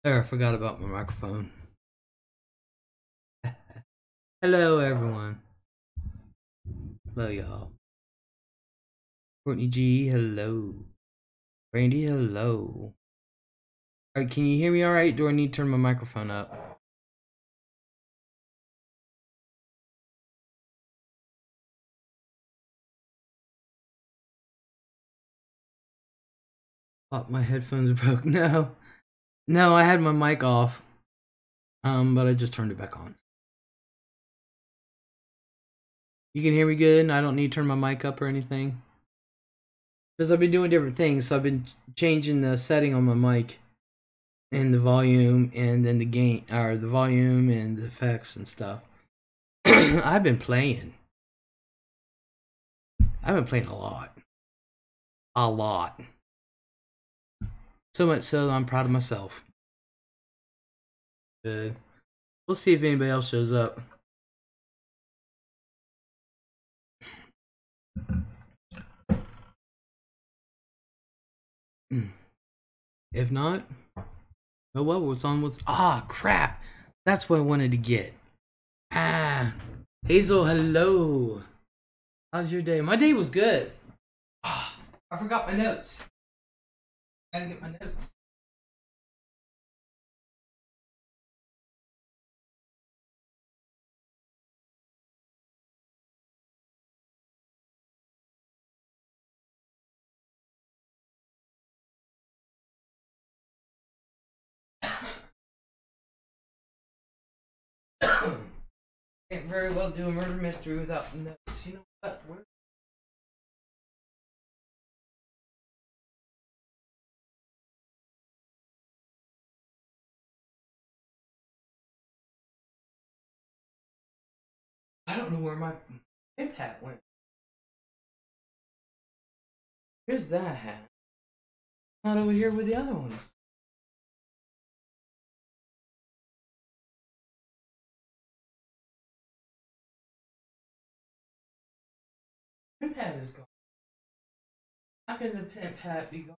There, I forgot about my microphone. Hello, everyone. Hello, y'all. Courtney G, hello. Randy, hello. Alright, can you hear me alright? Do I need to turn my microphone up? Oh, my headphones broke. No. No, I had my mic off. But I just turned it back on. You can hear me good and I don't need to turn my mic up or anything? Because I've been doing different things, so I've been changing the setting on my mic and the volume and then the gain, or the volume and the effects and stuff. I've been playing. I've been playing a lot. A lot. So much so that I'm proud of myself. Good. We'll see if anybody else shows up. If not, oh well, what's on with. Ah, crap. That's what I wanted to get. Ah. Hazel, hello. How's your day? My day was good. Ah, I forgot my notes. Gotta get my notes. Can't very well do a murder mystery without notes. You know what? I don't know where my pimp hat went. Here's that hat. Not over here with the other ones. Pimp hat is gone. How can the pimp hat be gone?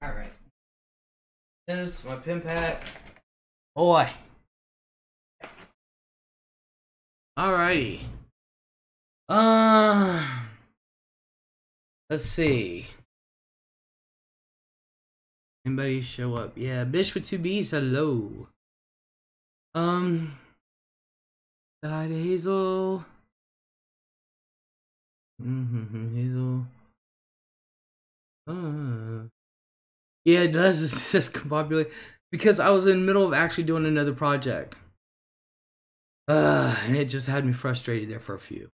Alright. This is my pimp hat. Boy. Alrighty. Let's see. Anybody show up? Yeah, Bish with two B's, hello. Said hi to Hazel. Hazel. Yeah, it does. It's just combobulated because I was in the middle of actually doing another project. And it just had me frustrated there for a few.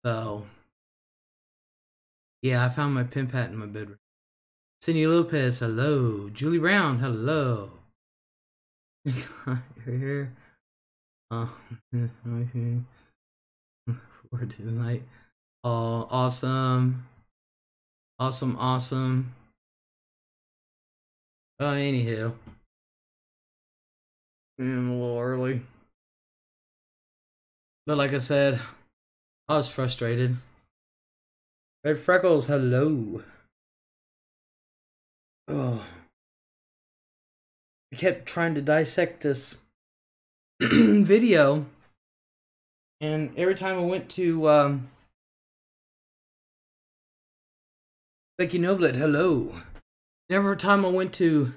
So, yeah, I found my pimp hat in my bedroom. Cindy Lopez, hello. Julie Brown, hello. You're here. For tonight. Oh, awesome. Awesome. Anywho. I'm a little early. But like I said, I was frustrated. Red Freckles, hello. Oh. I kept trying to dissect this video, and every time I went to Becky Noblet, hello. Every time I went to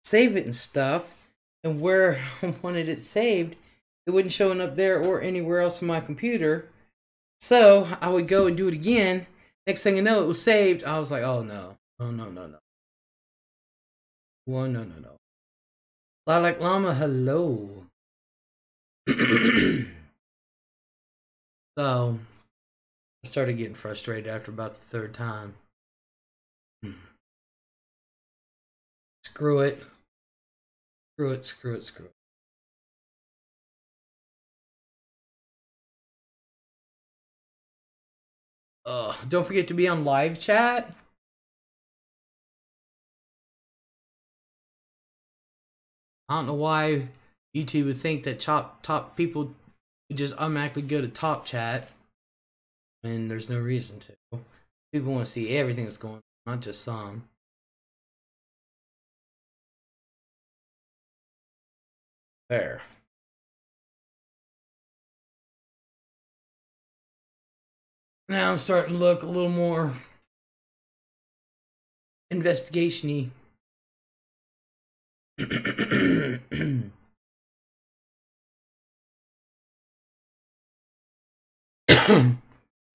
save it and stuff, and where I wanted it saved, it wasn't showing up there or anywhere else on my computer. So I would go and do it again. Next thing I know, it was saved. I was like, oh no. Oh no, no, no. Well, no, no, no. Lilac Llama, hello. So I started getting frustrated after about the third time. Screw it. Screw it, screw it, screw it. Don't forget to be on live chat. I don't know why YouTube would think that top people just automatically go to top chat, and there's no reason to. People want to see everything that's going on, not just some. There. Now I'm starting to look a little more investigation-y.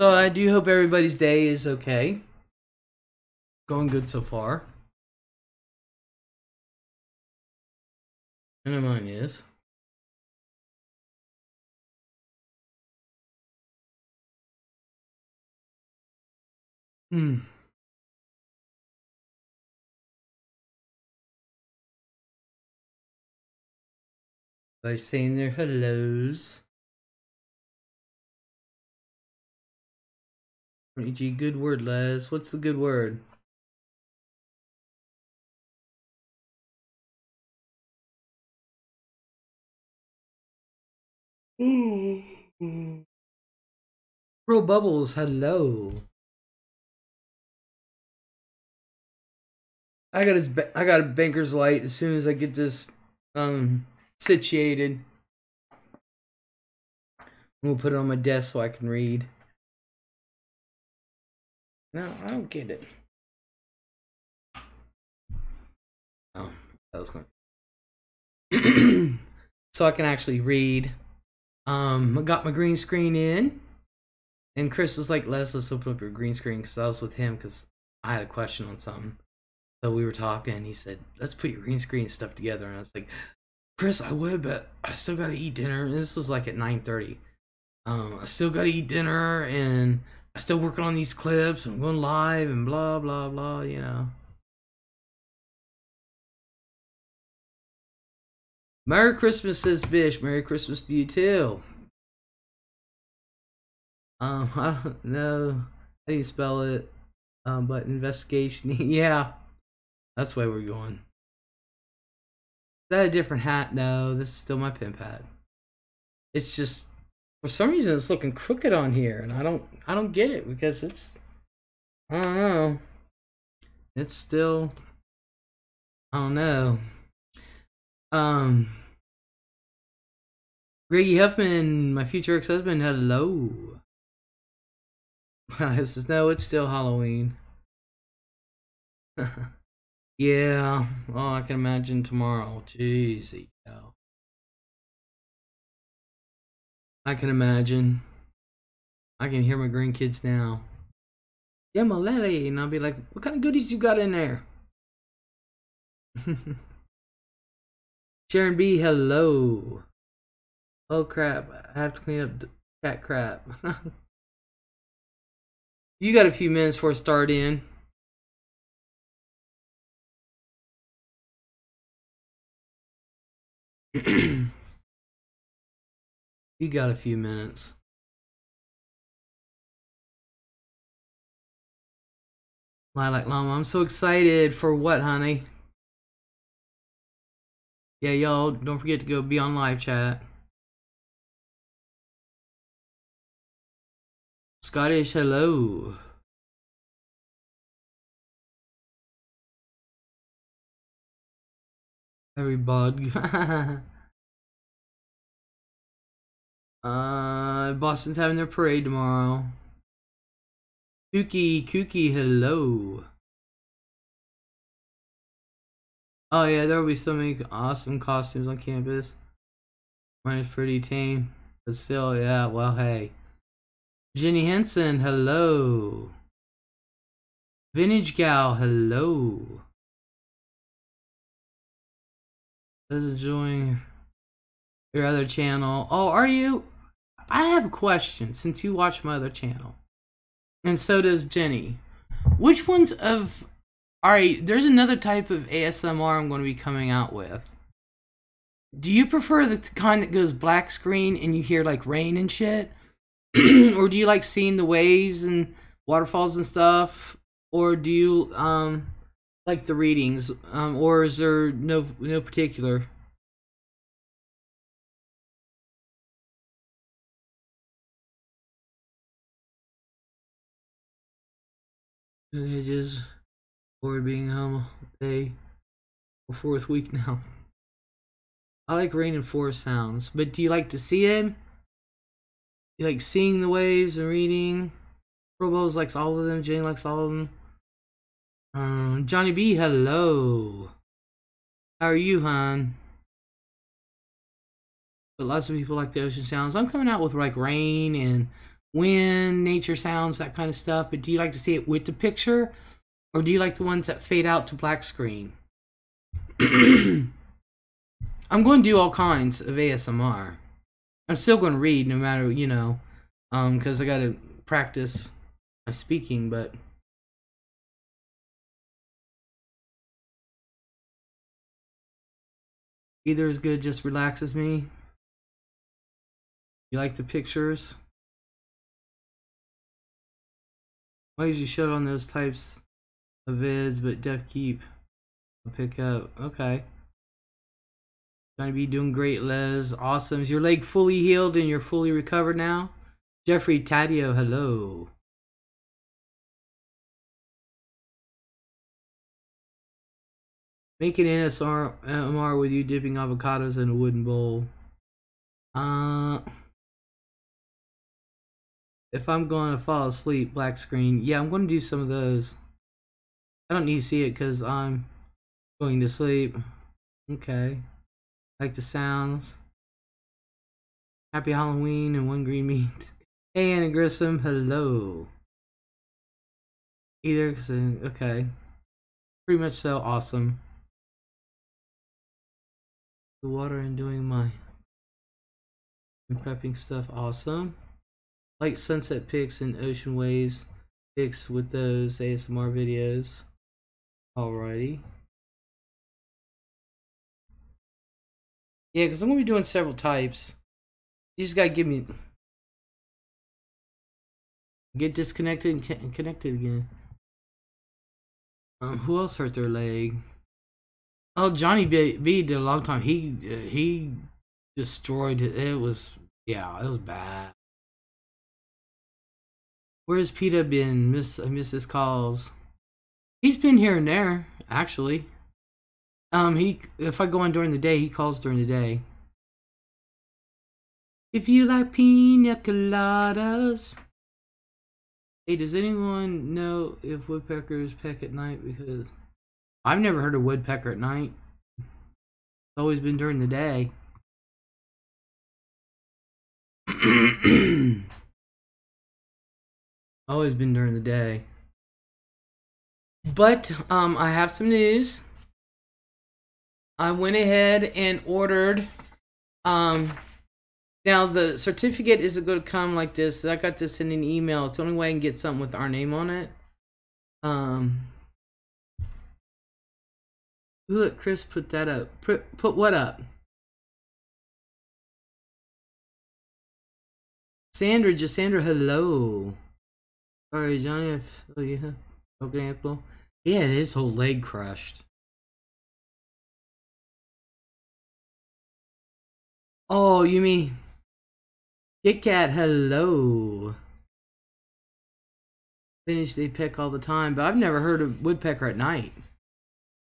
So I do hope everybody's day is okay. Going good so far. I know mine is. By saying their hellos. G, good word, Les. What's the good word? Bro Bubbles, hello. I got a banker's light as soon as I get this situated. We'll put it on my desk so I can read. No, I don't get it. Oh, that was going. So I can actually read. I got my green screen in, and Chris was like, let's open up your green screen, because I was with him because I had a question on something. So we were talking, and he said, let's put your green screen stuff together. And I was like, Chris, I would, but I still gotta eat dinner. And this was like at 9:30. I still gotta eat dinner, and I'm still working on these clips, and I'm going live, and blah, blah, blah, you know. Merry Christmas, says Bish. Merry Christmas to you, too. I don't know how do you spell it, but investigation, yeah, that's where we're going. Is that a different hat? No, this is still my pimp hat. It's just, for some reason, it's looking crooked on here, and I don't get it, because it's, I don't know, it's still, I don't know. Greggy Huffman, my future ex-husband, hello. This is, no, it's still Halloween. Yeah, oh, I can imagine tomorrow. Jeez, yo. I can imagine. I can hear my grandkids now. Yeah, my lady, and I'll be like, what kind of goodies you got in there? Sharon B, hello. Oh crap, I have to clean up cat crap. You got a few minutes for a start in. You got a few minutes. Lilac Llama, I'm so excited for what, honey? Yeah, y'all, don't forget to go be on live chat. Scottish, hello. Every bug. Boston's having their parade tomorrow. Kooky, hello. Oh yeah, there will be so many awesome costumes on campus. Mine is pretty tame, but still, yeah, well, hey. Jenny Henson, hello. Vintage Gal, hello. Let's enjoying your other channel. Oh, are you? I have a question since you watch my other channel. And so does Jenny. Which ones of... Alright, there's another type of ASMR I'm going to be coming out with. Do you prefer the kind that goes black screen and you hear like rain and shit? Or do you like seeing the waves and waterfalls and stuff? Or do you like the readings? Or is there no particular? Just bored being home day or fourth week now. I like rain and forest sounds, but do you like to see it? You like seeing the waves and reading? Robos likes all of them. Jane likes all of them. Johnny B, hello. How are you, hon? But lots of people like the ocean sounds. I'm coming out with like rain and wind, nature sounds, that kind of stuff. But do you like to see it with the picture? Or do you like the ones that fade out to black screen? I'm going to do all kinds of ASMR. I'm still going to read no matter, you know, because I got to practice my speaking, but... Either is good, just relaxes me. You like the pictures? I usually shut on those types of vids, but def keep. I'll pick up. Okay. Gonna be doing great, Les. Awesome. Is your leg fully healed and you're fully recovered now? Jeffrey Tadio, hello. Make an ASMR with you dipping avocados in a wooden bowl. If I'm going to fall asleep, black screen. Yeah, I'm going to do some of those. I don't need to see it because I'm going to sleep. Okay. Like the sounds. Happy Halloween and one green meat. Hey, Anna Grissom, hello. Either, okay. Pretty much so, awesome. The water and doing my prepping stuff, awesome. Like sunset pics and ocean waves pics with those ASMR videos. Alrighty. Yeah, because I'm going to be doing several types. You just got to give me... Get disconnected and connected again. Who else hurt their leg? Oh, Johnny B did a long time. He destroyed it. It was... Yeah, it was bad. Where's PETA been? I miss his calls. He's been here and there, actually. If I go on during the day, he calls during the day. If you like pina coladas. Hey, does anyone know if woodpeckers peck at night? Because I've never heard a woodpecker at night. It's always been during the day. Always been during the day. But I have some news. I went ahead and ordered now the certificate isn't going to come like this. I got this in an email. It's the only way I can get something with our name on it. Look, Chris put that up. Put what up? Sandra, hello. Sorry, Johnny. Oh yeah. Okay, Apple. Yeah, his whole leg crushed. Oh, you mean Kit Kat, hello. Finnish, they peck all the time, but I've never heard a woodpecker at night.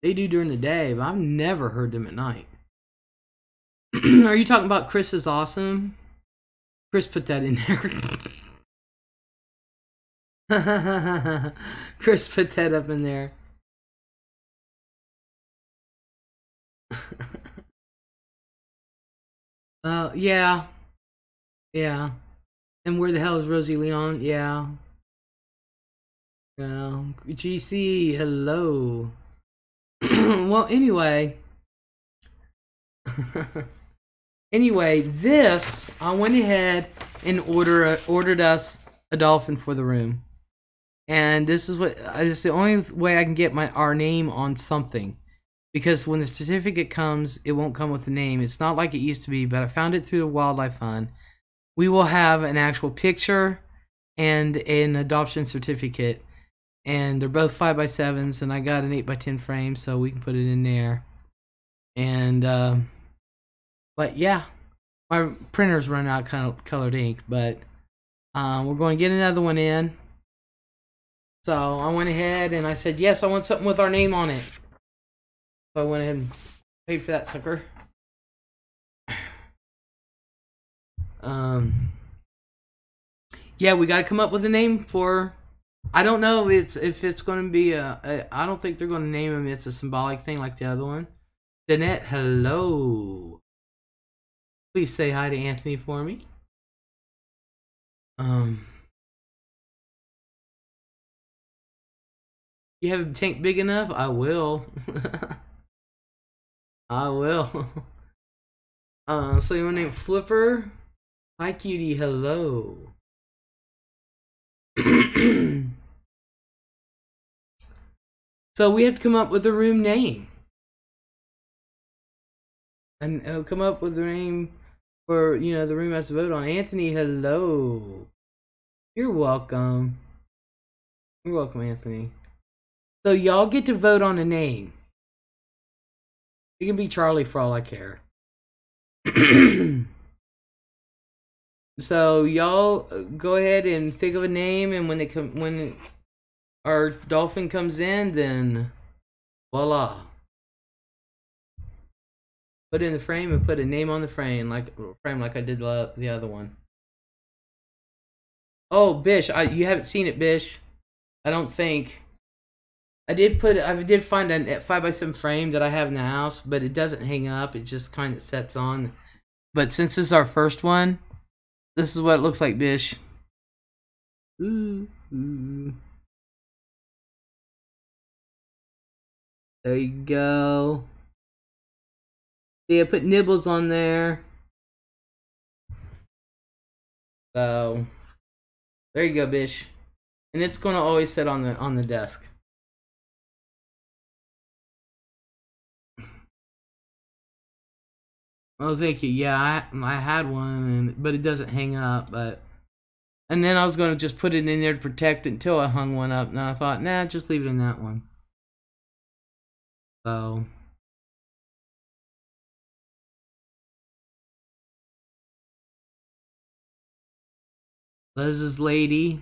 They do during the day, but I've never heard them at night. Are you talking about Chris is awesome? Chris put that in there. Chris put that up in there. Yeah. Yeah. And where the hell is Rosie Leon? Yeah. GC, hello. Well, anyway. Anyway, this, I went ahead and ordered us a dolphin for the room. And this is the only way I can get our name on something. Because when the certificate comes, it won't come with a name. It's not like it used to be, but I found it through the Wildlife Fund. We will have an actual picture and an adoption certificate. And they're both 5x7s, and I got an 8x10 frame, so we can put it in there. And, but yeah, my printer's run out of colored ink, but we're going to get another one in. So I went ahead and I said, yes, I want something with our name on it. So I went ahead and paid for that sucker. Yeah, we got to come up with a name for. I don't know if it's going to be I don't think they're going to name him. It's a symbolic thing like the other one. Danette, hello. Please say hi to Anthony for me. You have a tank big enough? I will. I will. So you want to name Flipper? Hi, cutie. Hello. So we have to come up with a room name. And it'll come up with a name for, you know, the room has to vote on. Anthony, hello. You're welcome. You're welcome, Anthony. So y'all get to vote on a name. It can be Charlie for all I care. So y'all go ahead and think of a name, and when our dolphin comes in, then voila. Put it in the frame and put a name on the frame like I did the other one. Oh, Bish, you haven't seen it, Bish. I don't think. I did find a 5x7 frame that I have in the house, but it doesn't hang up. It just kind of sets on. But since this is our first one, this is what it looks like, Bish. Ooh, ooh. There you go. See, I put nibbles on there. So there you go, Bish. And it's gonna always sit on the desk. Oh, thank you. Yeah, I had one, but it doesn't hang up. And then I was gonna just put it in there to protect it until I hung one up. And I thought, nah, just leave it in that one. So. Lez'S lady.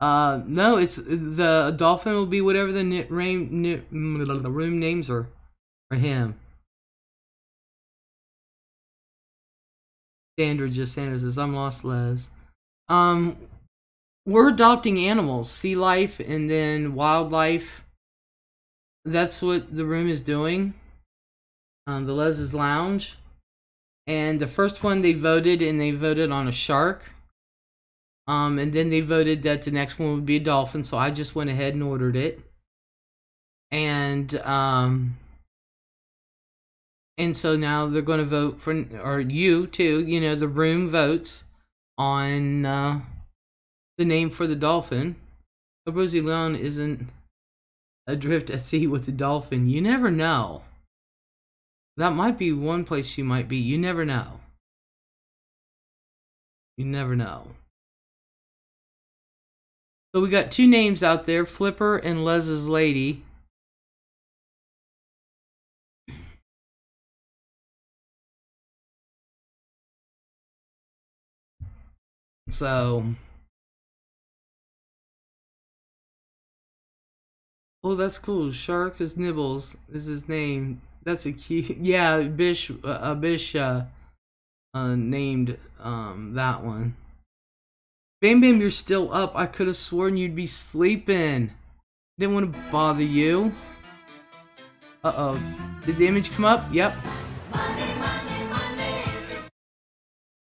No, it's the dolphin will be whatever the room names are for him. Sandra says, I'm lost, Les. We're adopting animals, sea life and then wildlife. That's what the room is doing. The Lez's Lounge. And the first one they voted on a shark. And then they voted that the next one would be a dolphin, so I just went ahead and ordered it. And so now they're going to vote for, or you too, you know, the room votes on the name for the dolphin. But Rosie Leon isn't adrift at sea with the dolphin. You never know. That might be one place she might be. You never know. You never know. So we got two names out there, Flipper and Lez's lady. So, oh, that's cool. Shark is Nibbles is his name. That's a cute. Yeah, Bish named that one. Bam Bam, you're still up. I could have sworn you'd be sleeping. Didn't want to bother you. Uh-oh. Did the image come up? Yep.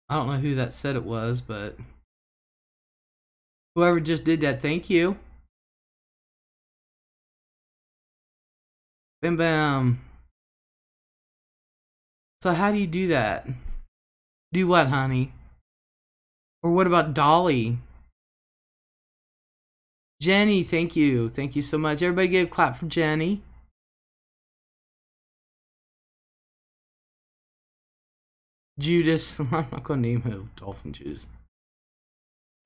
I don't know who that said it was, but whoever just did that, thank you. Bam Bam. So how do you do that? Do what, honey? Or what about Dolly? Jenny, thank you. Thank you so much. Everybody get a clap for Jenny. Judas. I'm not gonna name him Dolphin Juice.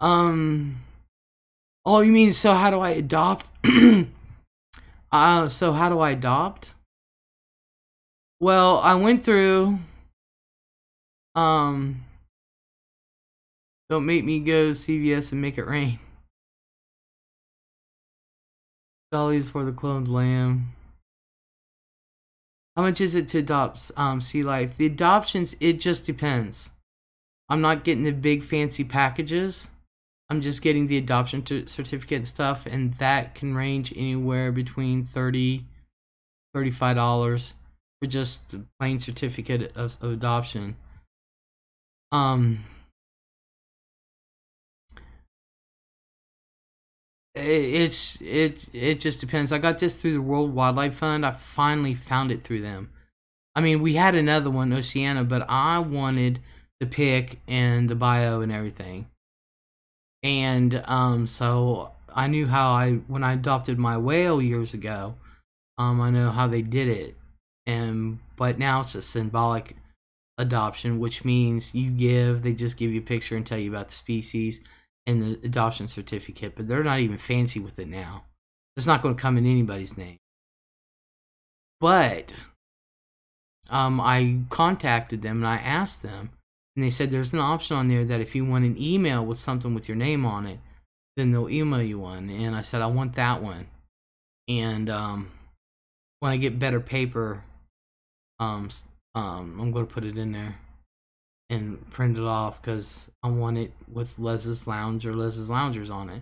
Oh, you mean so how do I adopt? So how do I adopt? Well, I went through don't make me go CVS and make it rain. Dolly's for the cloned lamb. How much is it to adopt Sea Life? The adoptions, it just depends. I'm not getting the big fancy packages. I'm just getting the adoption certificate and stuff, and that can range anywhere between $30, $35 for just the plain certificate of adoption. It just depends. I got this through the World Wildlife Fund. I finally found it through them. I mean, we had another one, Oceana, but I wanted the pic and the bio and everything. And so I knew how when I adopted my whale years ago, I know how they did it. But now it's a symbolic adoption, which means they just give you a picture and tell you about the species and the adoption certificate, but they're not even fancy with it now. It's not going to come in anybody's name. But I contacted them and I asked them, and they said there's an option on there that if you want an email with something with your name on it, then they'll email you one. And I said I want that one. And when I get better paper, I'm going to put it in there and print it off because I want it with Lez'S Lounge or Lez'S Loungers on it.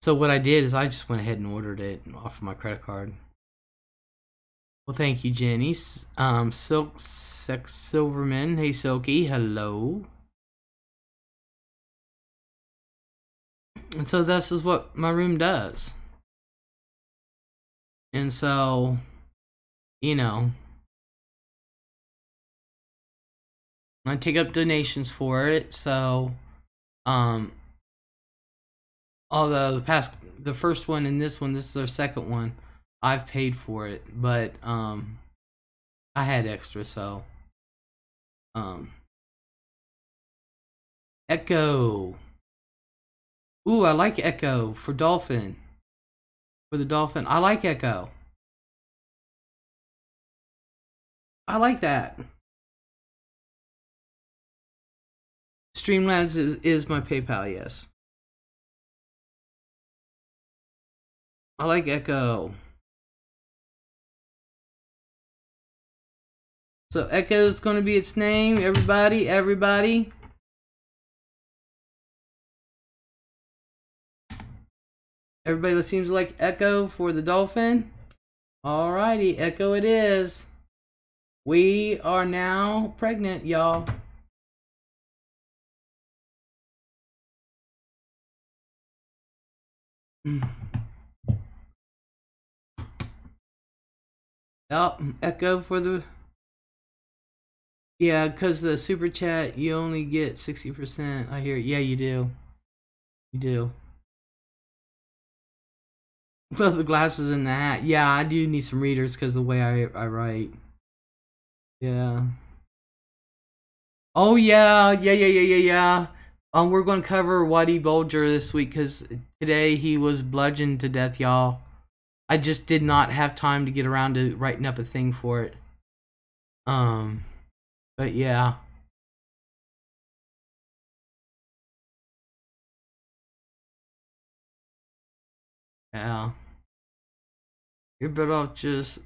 So what I did is I just went ahead and ordered it off of my credit card. Well, thank you, Jenny. Silk Sex Silverman. Hey, Silky. Hello. And so this is what my room does. And so, you know, I take up donations for it. So, although the first one and this is our second one, I've paid for it, but I had extra, so Echo. Ooh, I like Echo for Dolphin. For the Dolphin, I like Echo. I like that. Streamlabs is my PayPal, yes. I like Echo. So Echo is going to be its name. Everybody. Everybody that seems like Echo for the Dolphin. Alrighty, Echo it is. We are now pregnant, y'all. Oh, Echo for the... Yeah, because the super chat, you only get 60%. I hear it. Yeah, you do. You do. Both the glasses and the hat. Yeah, I do need some readers because the way I write. Yeah. Oh, yeah. Yeah. We're going to cover Whitey Bulger this week because today he was bludgeoned to death, y'all. I just did not have time to get around to writing up a thing for it. But yeah. Yeah. You're better off just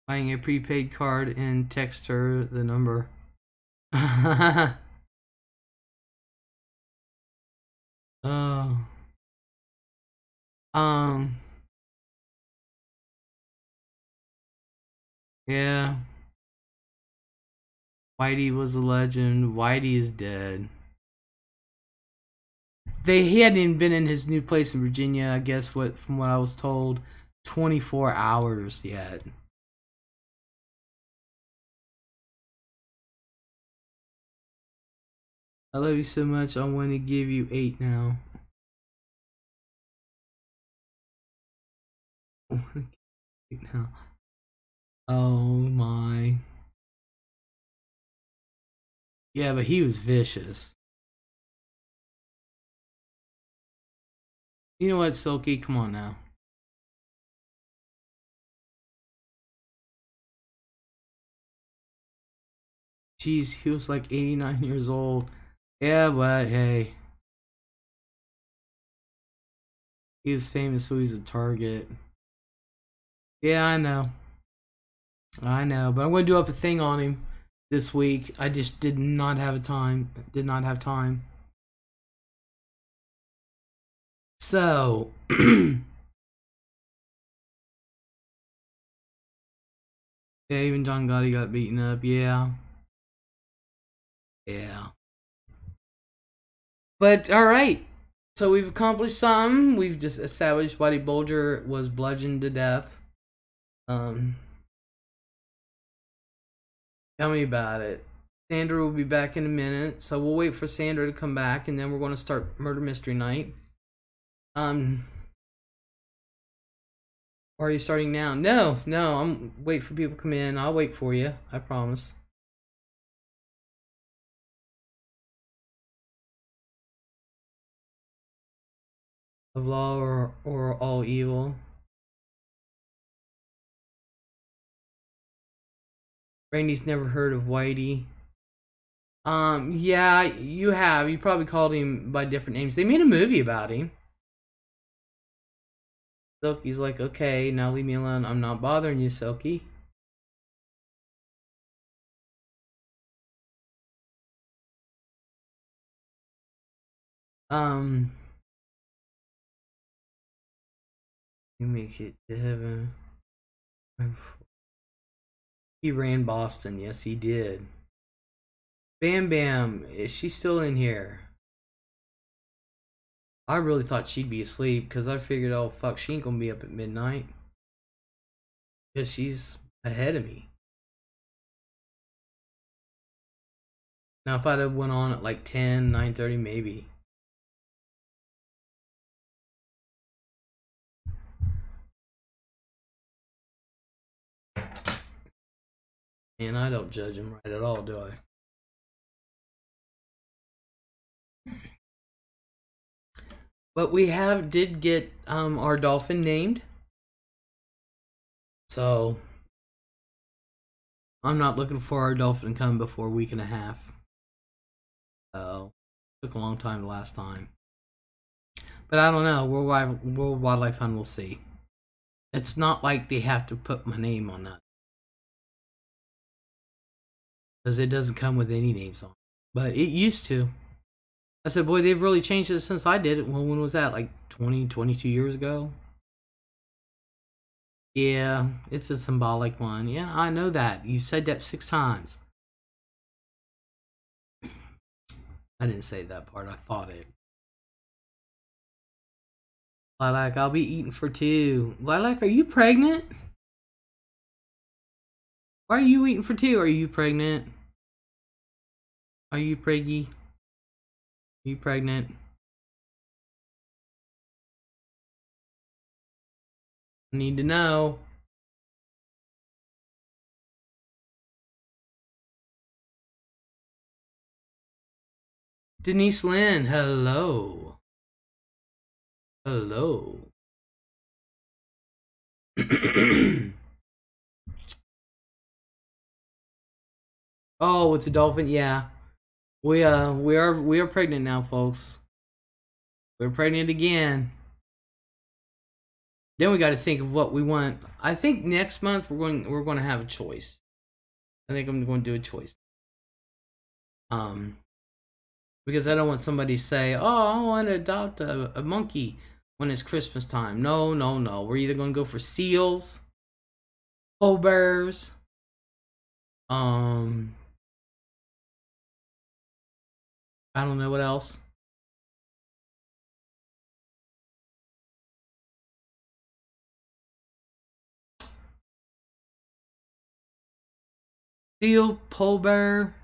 buying a prepaid card and text her the number. Oh. Um. Yeah. Whitey was a legend. Whitey is dead. He hadn't even been in his new place in Virginia, I guess from what I was told, 24 hours yet. I love you so much, I want to give you 8 now. Now. Oh my. Yeah, but he was vicious. You know what, Silky? Come on now. Jeez, he was like 89 years old. Yeah, but hey. He was famous, so he's a target. Yeah, I know. I know, but I'm going to do up a thing on him this week. I just did not have time. So, yeah, even John Gotti got beaten up. Yeah. But all right. So we've accomplished some. We've just established Whitey Bulger was bludgeoned to death. Tell me about it. Sandra will be back in a minute, so we'll wait for Sandra to come back, and then we're going to start Murder Mystery Night. Or are you starting now? No, I'm wait for people to come in. I'll wait for you. I promise. Of law or all evil. Randy's never heard of Whitey. Yeah, you have. You probably called him by different names. They made a movie about him. Silky's like, okay, now leave me alone. I'm not bothering you, Silky. You make it to heaven. He ran Boston. Yes, he did. Bam Bam, is she still in here? I really thought she'd be asleep because I figured, oh fuck, she ain't gonna be up at midnight. Because she's ahead of me. Now, if I'd have went on at like 10, 9:30, maybe. And I don't judge him right at all, do I? But we did get our dolphin named. So I'm not looking for our dolphin to come before a week and a half. So took a long time the last time. But I don't know. World Wildlife Fund will see. It's not like they have to put my name on that. Because it doesn't come with any names on it. But it used to. I said, boy, they've really changed it since I did it. Well, when was that? Like 22 years ago? Yeah, it's a symbolic one. Yeah, I know that. You said that 6 times. I didn't say that part. I thought it. Lilac, I'll be eating for 2. Lilac, are you pregnant? Why are you eating for 2? Are you pregnant? Are you preggy? Are you pregnant? I need to know. Denise Lynn, hello. Hello. Oh, with the dolphin, yeah. We are pregnant now, folks. We're pregnant again. Then we got to think of what we want. I think next month we're going to have a choice. I think I'm going to do a choice. Because I don't want somebody to say, "Oh, I want to adopt a monkey when it's Christmas time." No, no, no. We're either going to go for seals, pole bears, I don't know what else. Seal, pole bear.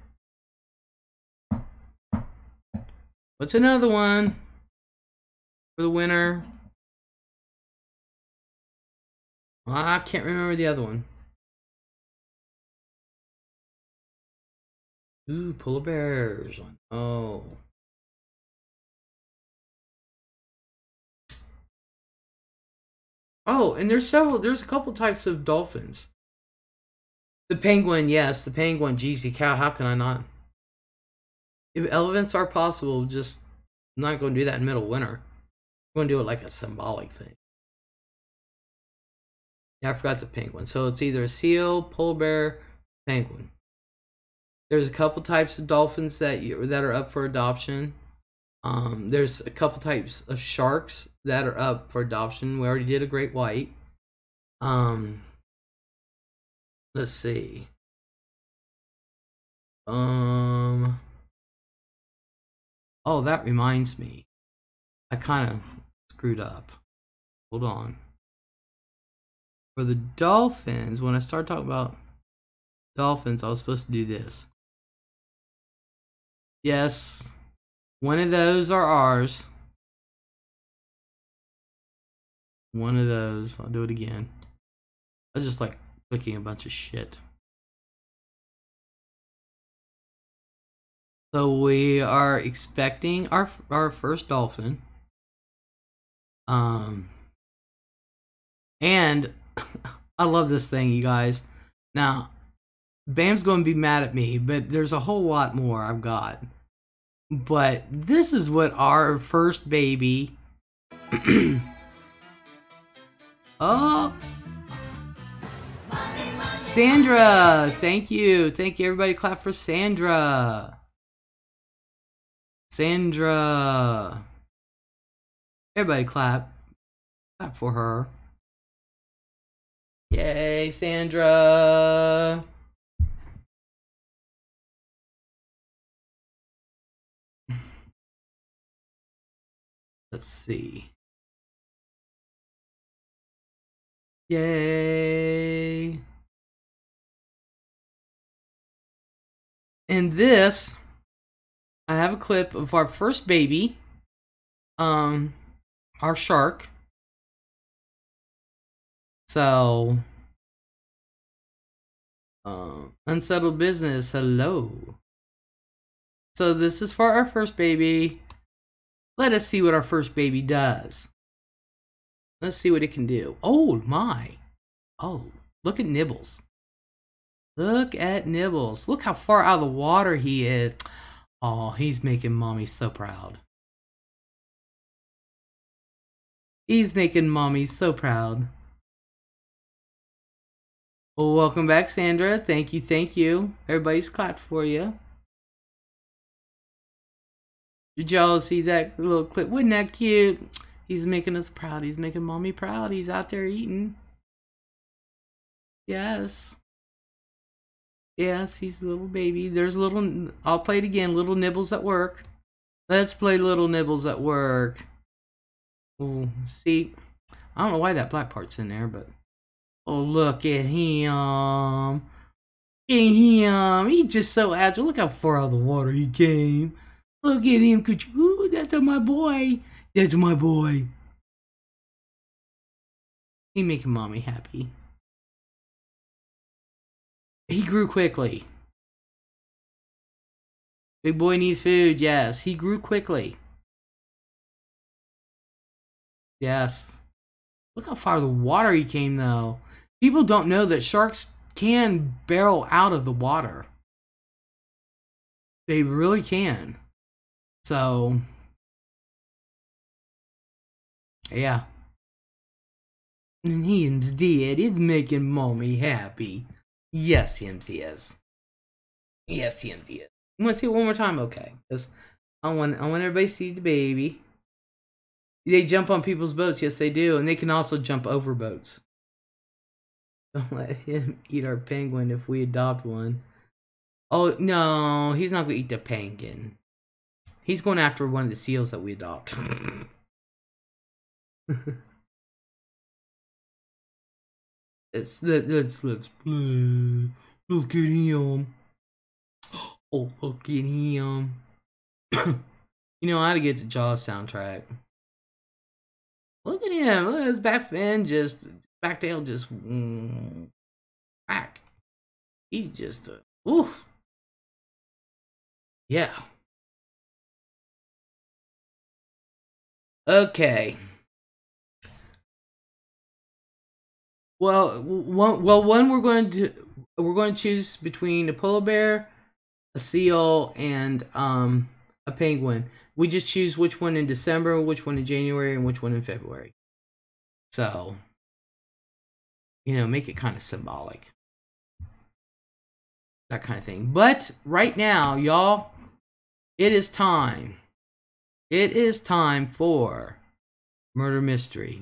What's another one for the winter? Well, I can't remember the other one. Ooh, polar bears. Oh. Oh, and there's a couple types of dolphins. The penguin, yes, the penguin. Jeezy cow, how can I not? If elephants are possible, just I'm not going to do that in middle of winter. I'm going to do it like a symbolic thing. Yeah, I forgot the penguin. So it's either a seal, polar bear, penguin. There's a couple types of dolphins that are up for adoption. There's a couple types of sharks that are up for adoption. We already did a great white. Let's see. Oh, that reminds me. I kind of screwed up. Hold on. For the dolphins, when I start talking about dolphins, I was supposed to do this. Yes, one of those are ours. One of those. I'll do it again. I was just like clicking a bunch of shit. So we are expecting our first dolphin. And I love this thing, you guys. Now, Bam's going to be mad at me, but there's a whole lot more I've got. But this is what our first baby. Oh, Sandra, thank you. Thank you, everybody. Clap for Sandra. Sandra. Everybody clap. Clap for her. Yay, Sandra. Let's see. Yay. And this, I have a clip of our first baby, our shark. So, unsettled business, hello. So this is for our first baby. Let us see what our first baby does. Let's see what it can do. Oh my. Oh, look at Nibbles. Look at Nibbles. Look how far out of the water he is. Oh, he's making mommy so proud. He's making mommy so proud. Well, welcome back, Sandra. Thank you, thank you. Everybody's clapped for you. Did y'all see that little clip? Wasn't that cute? He's making us proud. He's making mommy proud. He's out there eating. Yes. Yes, he's a little baby. There's little, I'll play it again. Little Nibbles at work. Let's play Little Nibbles at work. Oh, see, I don't know why that black part's in there, but oh, look at him. Look at him. He's just so agile. Look how far out of the water he came. Look at him. Ooh, that's my boy. That's my boy. He making mommy happy. He grew quickly. Big boy needs food. Yes, he grew quickly. Yes. Look how far out of the water he came, though. People don't know that sharks can barrel out of the water. They really can. So, yeah. And him's dead. It's making mommy happy. Yes, him's is. Yes, him's is. You want to see it one more time? Okay. Because I want everybody to see the baby. They jump on people's boats. Yes, they do. And they can also jump over boats. Don't let him eat our penguin if we adopt one. Oh, no. He's not going to eat the penguin. He's going after one of the seals that we adopt. let's play. Look at him. Oh, look at him. You know how to get the Jaws soundtrack. Look at him. Look at his back fin back tail just crack. He just oof. Yeah. Okay. Well, one we're going to choose between a polar bear, a seal, and a penguin. We just choose which one in December, which one in January, and which one in February. So, you know, make it kind of symbolic. That kind of thing. But right now, y'all, it is time. It is time for Murder Mystery.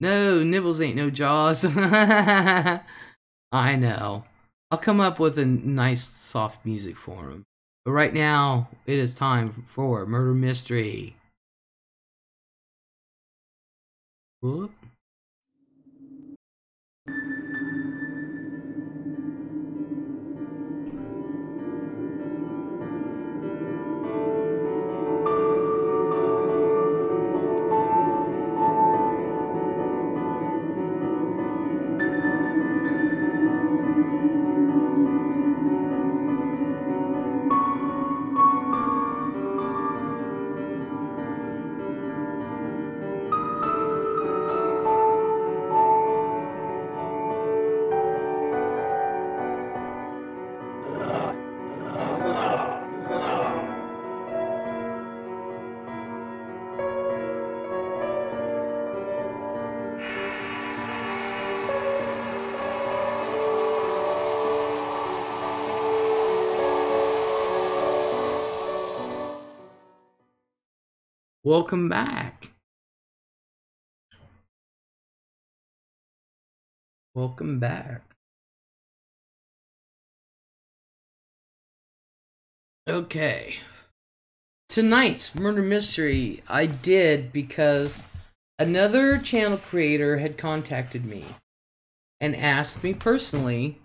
No, Nibbles ain't no Jaws. I know. I'll come up with a nice soft music for him. But right now, it is time for Murder Mystery. Whoop. Welcome back. Welcome back. Okay. Tonight's murder mystery I did because another channel creator had contacted me and asked me personally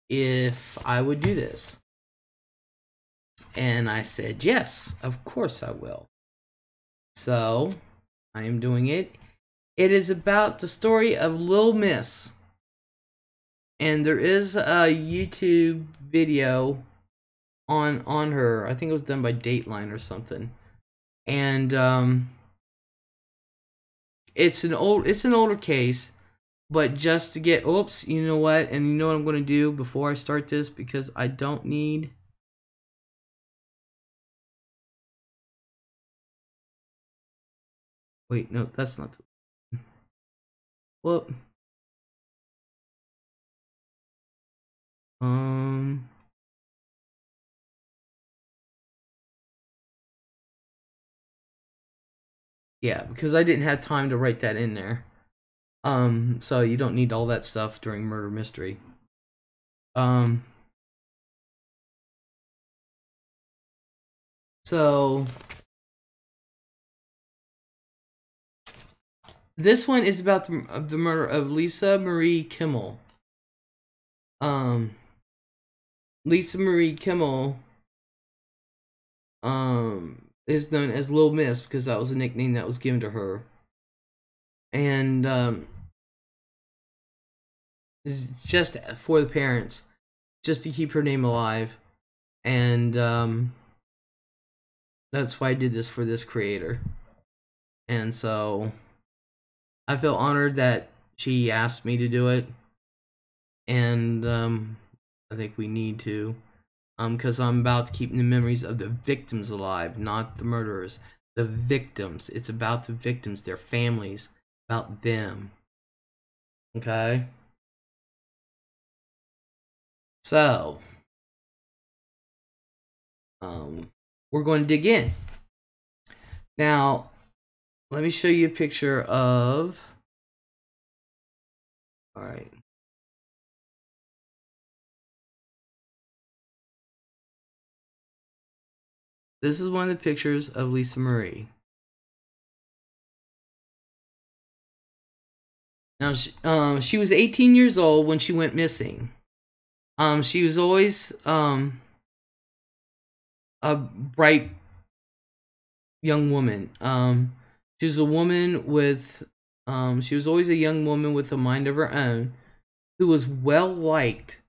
if I would do this. And I said, yes, of course I will. So, I am doing it. It is about the story of Lil Miss. And there is a YouTube video on her. I think it was done by Dateline or something. And it's an older case, but just to get oops, you know what? And you know what I'm going to do before I start this, because I don't need wait, no, that's not the well, yeah, because I didn't have time to write that in there. So you don't need all that stuff during murder mystery. So this one is about the murder of Lisa Marie Kimmel. Lisa Marie Kimmel is known as Lil Miss because that was a nickname that was given to her. And just for the parents, just to keep her name alive. And that's why I did this for this creator. And so I feel honored that she asked me to do it. And I think we need to. Because I'm about to keep the memories of the victims alive, not the murderers. the victims. It's about the victims, their families, about them. Okay? So, we're going to dig in. Now, let me show you a picture of... Alright. This is one of the pictures of Lisa Marie. Now, she was 18 years old when she went missing. She was always a bright young woman. She was a woman with, she was always a young woman with a mind of her own, who was well liked,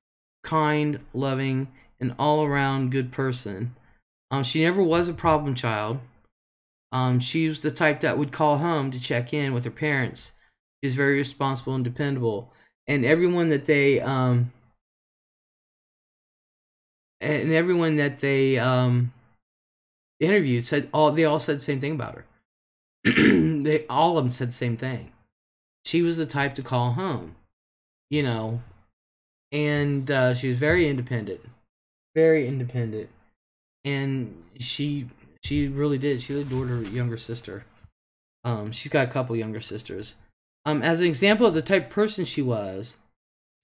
kind, loving, and all around good person. She never was a problem child. She was the type that would call home to check in with her parents. She was very responsible and dependable, and everyone that they interviewed said they all said the same thing about her. All of them said the same thing. She was the type to call home, you know, and she was very independent, and she really did. She adored her younger sister. She's got a couple younger sisters. As an example of the type of person she was,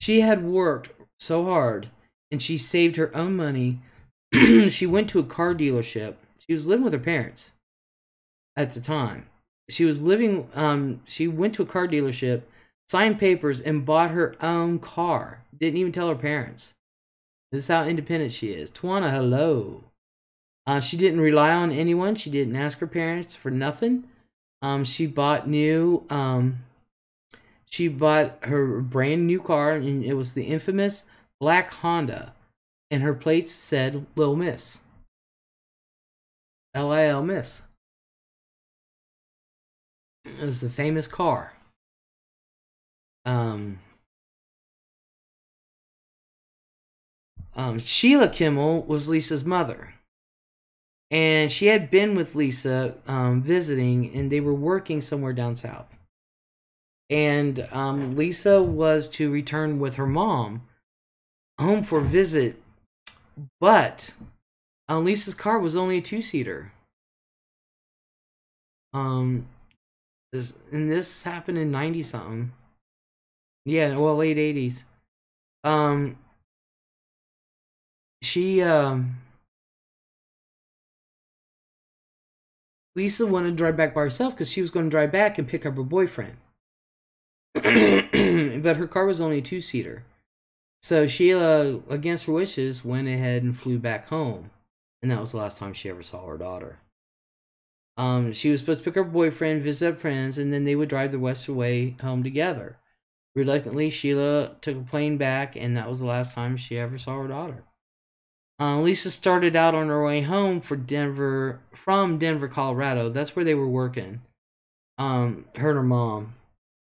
she had worked so hard and she saved her own money. She went to a car dealership. She was living with her parents at the time. She was living, she went to a car dealership, signed papers, and bought her own car. Didn't even tell her parents. This is how independent she is. Tawana, hello. She didn't rely on anyone. She didn't ask her parents for nothing. She bought her brand new car, and it was the infamous black Honda, and her plates said Lil Miss. L-I-L Miss. It was the famous car. Sheila Kimmel was Lisa's mother. And she had been with Lisa visiting, and they were working somewhere down south. And Lisa was to return with her mom home for a visit, but Lisa's car was only a two-seater. This happened in 90-something. Yeah, well, late 80s. Lisa wanted to drive back by herself because she was going to drive back and pick up her boyfriend. But her car was only a two-seater. So Sheila, against her wishes, went ahead and flew back home. And that was the last time she ever saw her daughter. She was supposed to pick up her boyfriend, visit friends, and then they would drive the rest of the way home together. Reluctantly, Sheila took a plane back, and that was the last time she ever saw her daughter. Lisa started out on her way home from Denver, Colorado. That's where they were working. Her and her mom.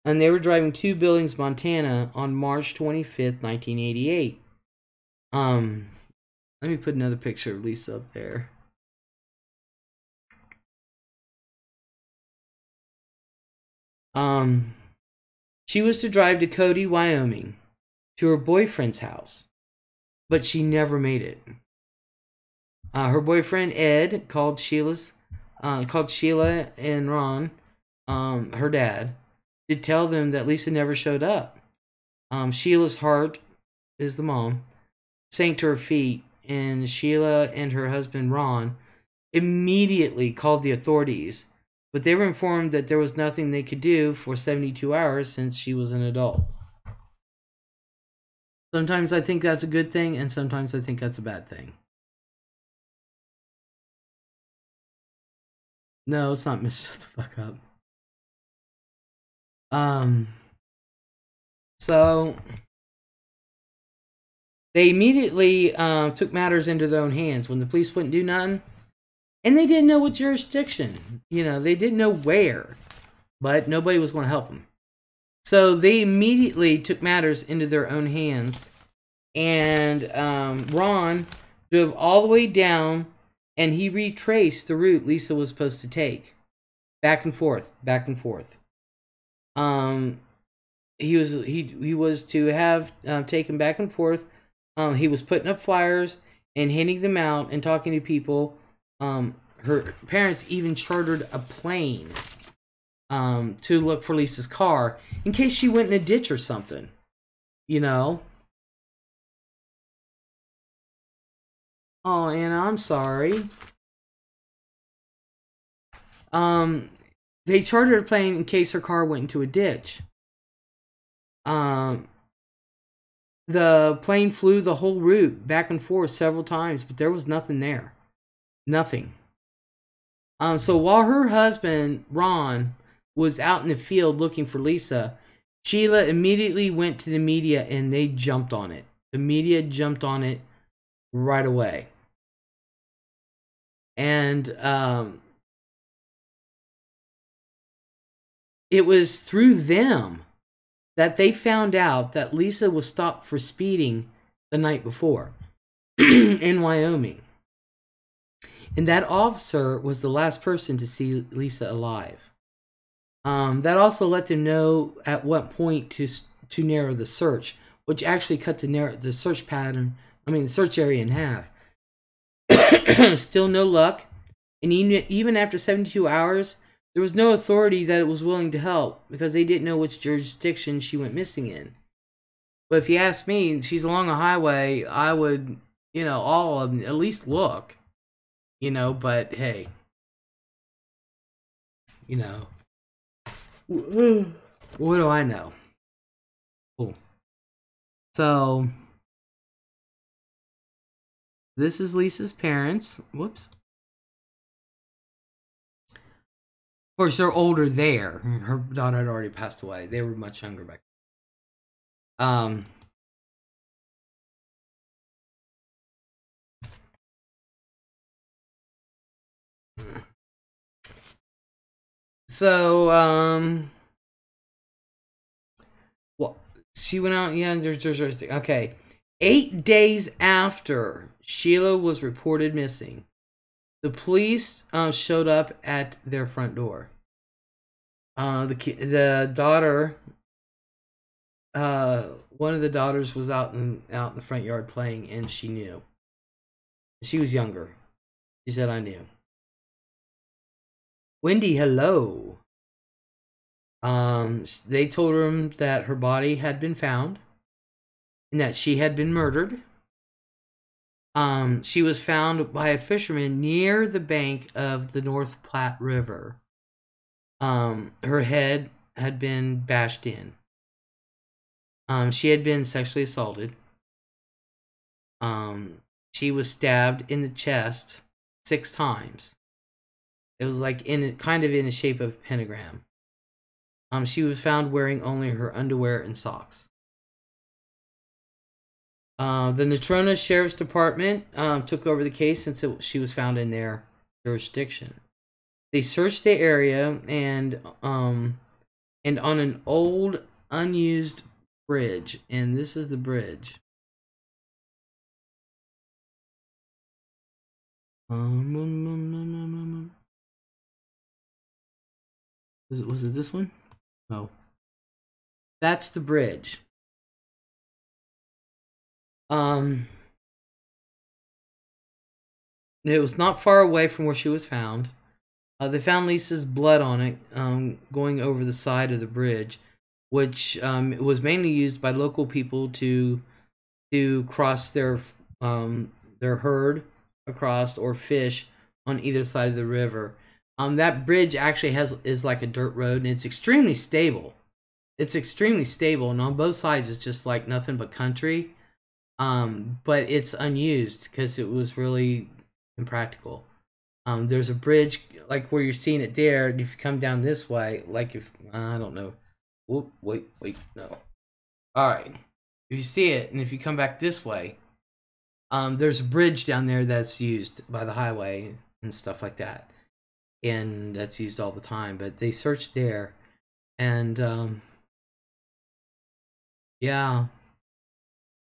And they were driving to Billings, Montana on March 25th, 1988. Let me put another picture of Lisa up there. She was to drive to Cody, Wyoming, to her boyfriend's house, but she never made it. Her boyfriend Ed called Sheila and Ron, her dad, to tell them that Lisa never showed up. Sheila's heart, is the mom, sank to her feet, and Sheila and her husband Ron immediately called the authorities, but they were informed that there was nothing they could do for 72 hours since she was an adult. Sometimes I think that's a good thing, and sometimes I think that's a bad thing. No, it's not Miss Shut the Fuck Up. So they immediately took matters into their own hands when the police wouldn't do nothing. And they didn't know what jurisdiction. You know, they didn't know where. But nobody was going to help them. So they immediately took matters into their own hands. And Ron drove all the way down and he retraced the route Lisa was supposed to take, back and forth, back and forth. He was to have taken back and forth. He was putting up flyers and handing them out and talking to people. Her parents even chartered a plane to look for Lisa's car in case she went in a ditch or something, you know. Oh, Anna, I'm sorry. They chartered a plane in case her car went into a ditch. The plane flew the whole route back and forth several times, but there was nothing there. Nothing. So while her husband, Ron, was out in the field looking for Lisa, Sheila immediately went to the media and they jumped on it. The media jumped on it right away. And it was through them that they found out that Lisa was stopped for speeding the night before in Wyoming. And that officer was the last person to see Lisa alive. That also let them know at what point to narrow the search, which actually cut the search pattern, the search area in half. Still no luck. And even after 72 hours, there was no authority that was willing to help because they didn't know which jurisdiction she went missing in. But if you ask me, she's along a highway, I would, all of them at least look, but hey, what do I know? Cool. So, this is Lisa's parents. Whoops. Of course, they're older there. Her daughter had already passed away. They were much younger back then. So, well, she went out, yeah, there's okay. 8 days after Sheila was reported missing, the police showed up at their front door. The daughter, one of the daughters was out in the front yard playing, and she knew. She was younger. She said, "I knew." Wendy, hello. They told her that her body had been found and that she had been murdered. She was found by a fisherman near the bank of the North Platte River. Her head had been bashed in. She had been sexually assaulted. She was stabbed in the chest 6 times. It was like kind of in the shape of a pentagram. She was found wearing only her underwear and socks. The Natrona Sheriff's Department took over the case since she was found in their jurisdiction. They searched the area and on an old unused bridge, and this is the bridge. Was it this one? No. That's the bridge. It was not far away from where she was found. They found Lisa's blood on it, going over the side of the bridge, which was mainly used by local people to cross their herd across or fish on either side of the river. That bridge actually is like a dirt road, and it's extremely stable. It's extremely stable, and on both sides it's just like nothing but country. But it's unused because it was really impractical. There's a bridge like where you're seeing it there, and if you come down this way, like if I don't know, whoop, wait, no. All right, if you see it, and if you come back this way, there's a bridge down there that's used by the highway and stuff like that, and that's used all the time. But they searched there, and yeah,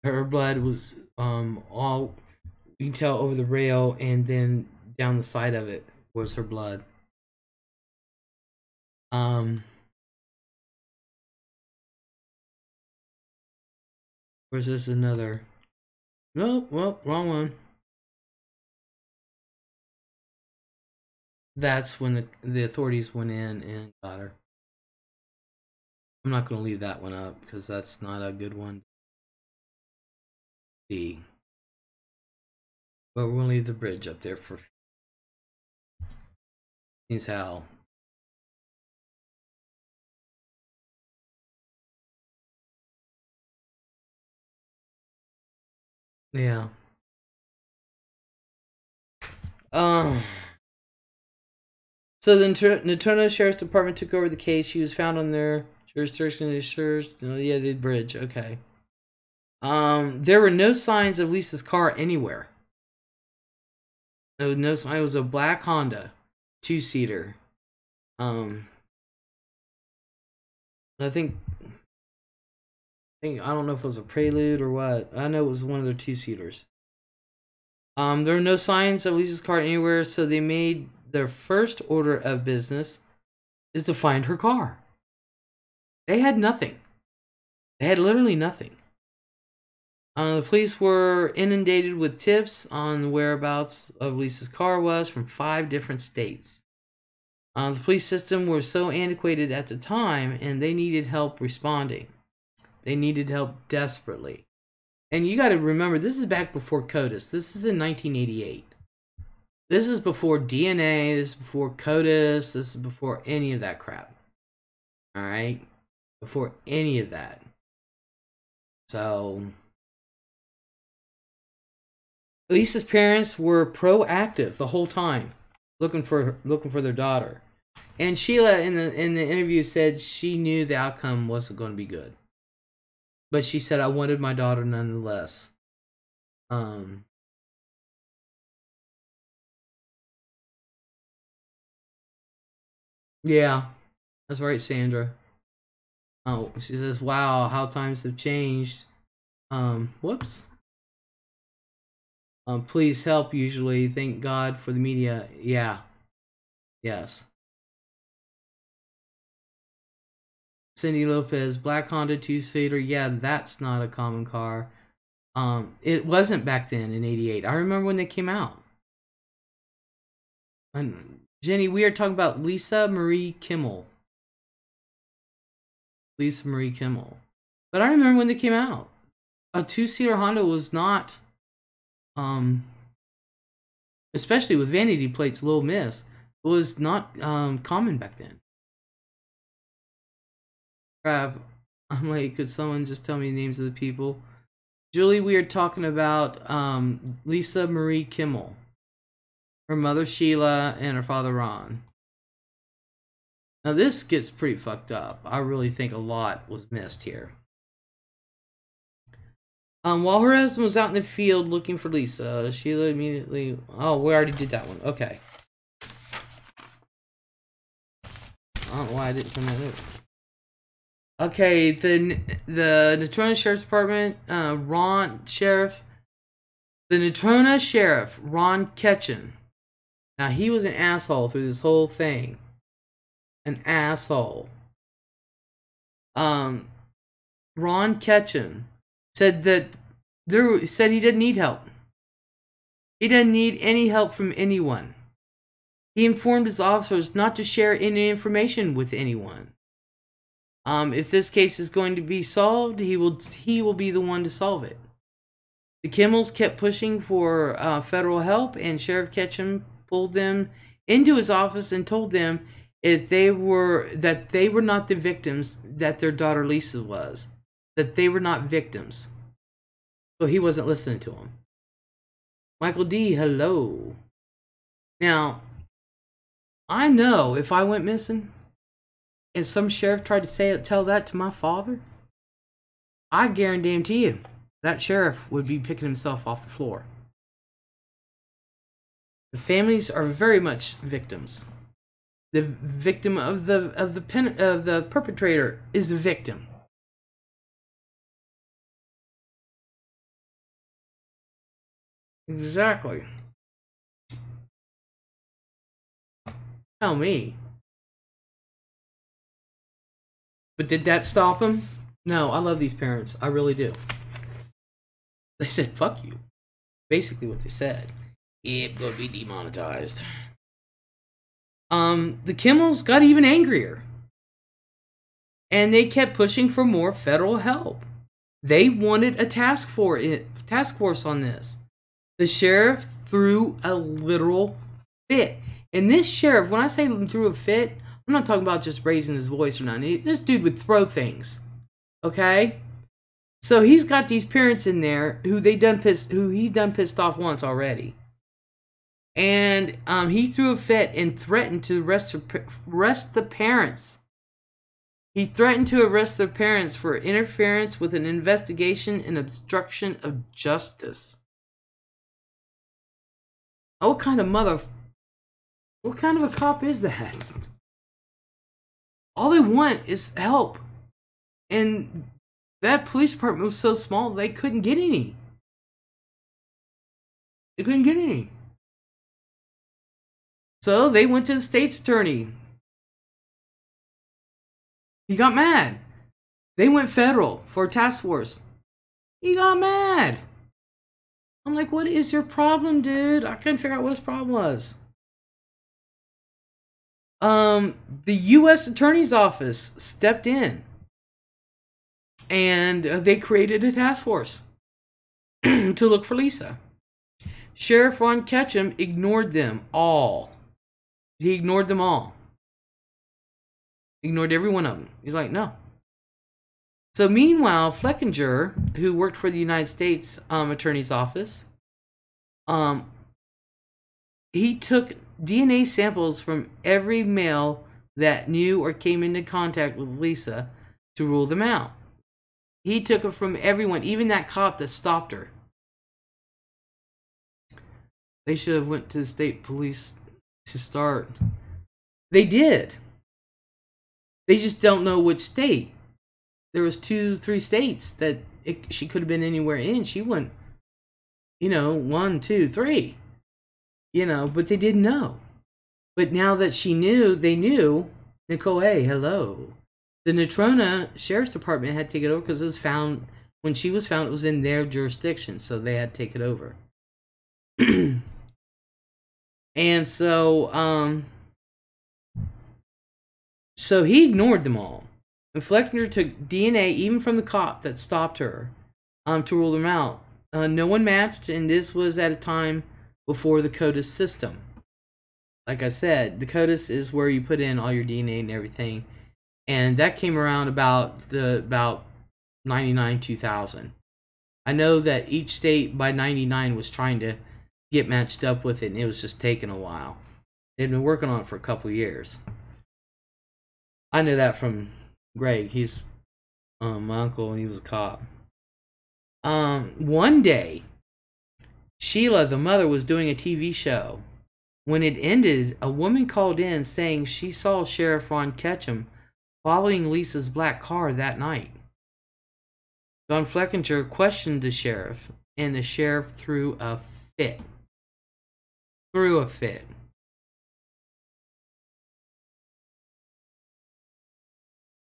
her blood was all you can tell over the rail, and then down the side of it was her blood. Where's this another? Nope, well, wrong one. That's when the authorities went in and got her. I'm not going to leave that one up because that's not a good one. See. But we're going to leave the bridge up there for seems how. Yeah. So the Natrona Sheriff's Department took over the case. She was found on their jurisdiction. Yeah, the bridge. Okay. There were no signs of Lisa's car anywhere. No sign. It was a black Honda, 2-seater. I think I don't know if it was a Prelude or what. I know it was one of their 2-seaters. There were no signs of Lisa's car anywhere, so they made their first order of business is to find her car. They had nothing. They had literally nothing. The police were inundated with tips on the whereabouts of Lisa's car was from 5 different states. The police system was so antiquated at the time, and they needed help responding. They needed help desperately. And you got to remember, this is back before CODIS. This is in 1988. This is before DNA. This is before CODIS. This is before any of that crap. All right? Before any of that. So Lisa's parents were proactive the whole time, looking for their daughter. And Sheila in the interview said she knew the outcome wasn't going to be good. But she said, I wanted my daughter nonetheless. Yeah, that's right, Sandra. Oh, she says, wow, how times have changed. Whoops. Please help, usually. Thank God for the media. Yeah. Yes. Cindy Lopez, black Honda 2-seater. Yeah, that's not a common car. It wasn't back then in '88. I remember when they came out. And Jenny, we are talking about Lisa Marie Kimmel. Lisa Marie Kimmel. But I remember when they came out. A 2-seater Honda was not, especially with vanity plates, Little Miss, it was not common back then. Crap. I'm like, could someone just tell me the names of the people? Julie, we are talking about Lisa Marie Kimmel. Her mother Sheila and her father Ron. Now this gets pretty fucked up. I really think a lot was missed here. While her husband was out in the field looking for Lisa, Sheila immediately... Oh, we already did that one. Okay. I don't know why I didn't turn that over. Okay, the Natrona Sheriff's Department, the Natrona Sheriff, Ron Ketchum. Now, he was an asshole through this whole thing. An asshole. Ron Ketchum said that said he didn't need help. He didn't need any help from anyone. He informed his officers not to share any information with anyone. If this case is going to be solved, he will be the one to solve it. The Kimmels kept pushing for federal help, and Sheriff Ketchum pulled them into his office and told them that they were not the victims that their daughter Lisa was. That they were not victims. So he wasn't listening to them. Michael D, hello. Now, I know if I went missing and some sheriff tried to tell that to my father, I guarantee you that sheriff would be picking himself off the floor. The families are very much victims. The victim of the perpetrator is a victim. Exactly. Tell me. But did that stop him? No, I love these parents. I really do. They said, fuck you. Basically what they said. It will be demonetized. The Kimmels got even angrier. And they kept pushing for more federal help. They wanted a task force on this. The sheriff threw a literal fit. And this sheriff, when I say threw a fit, I'm not talking about just raising his voice or nothing. This dude would throw things. Okay? So he's got these parents in there who he's done pissed off once already. And he threw a fit and threatened to arrest the parents. He threatened to arrest their parents for interference with an investigation and obstruction of justice. Oh, what kind of a cop is that? All they want is help. And that police department was so small, they couldn't get any. They couldn't get any. So they went to the state's attorney. He got mad. They went federal for a task force. He got mad. I'm like, what is your problem, dude? I couldn't figure out what his problem was. The U.S. Attorney's Office stepped in. And they created a task force to look for Lisa. Sheriff Ron Ketchum ignored them all. He ignored them all. Ignored every one of them. He's like, no. So meanwhile, Fleckinger, who worked for the United States Attorney's Office, he took DNA samples from every male that knew or came into contact with Lisa to rule them out. He took it from everyone, even that cop that stopped her. They should have went to the state police to start. They did. They just don't know which state. There was 2-3 states that she could have been anywhere in. She went, 1, 2, 3. But they didn't know. But now that she knew, they knew. Nicole, hey, hello. The Natrona Sheriff's Department had to take it over because it was found, when she was found, it was in their jurisdiction. So they had to take it over. And so he ignored them all. And Fleckner took DNA even from the cop that stopped her to rule them out. No one matched, and this was at a time before the CODIS system. Like I said, the CODIS is where you put in all your DNA and everything. And that came around about 99, 2000. I know that each state by 99 was trying to get matched up with it, and it was just taking a while. They'd been working on it for a couple years. I know that from Greg. He's my uncle, and he was a cop. One day, Sheila, the mother, was doing a TV show. When it ended, a woman called in saying she saw Sheriff Ron Ketchum following Lisa's black car that night. Don Fleckinger questioned the sheriff, and the sheriff threw a fit.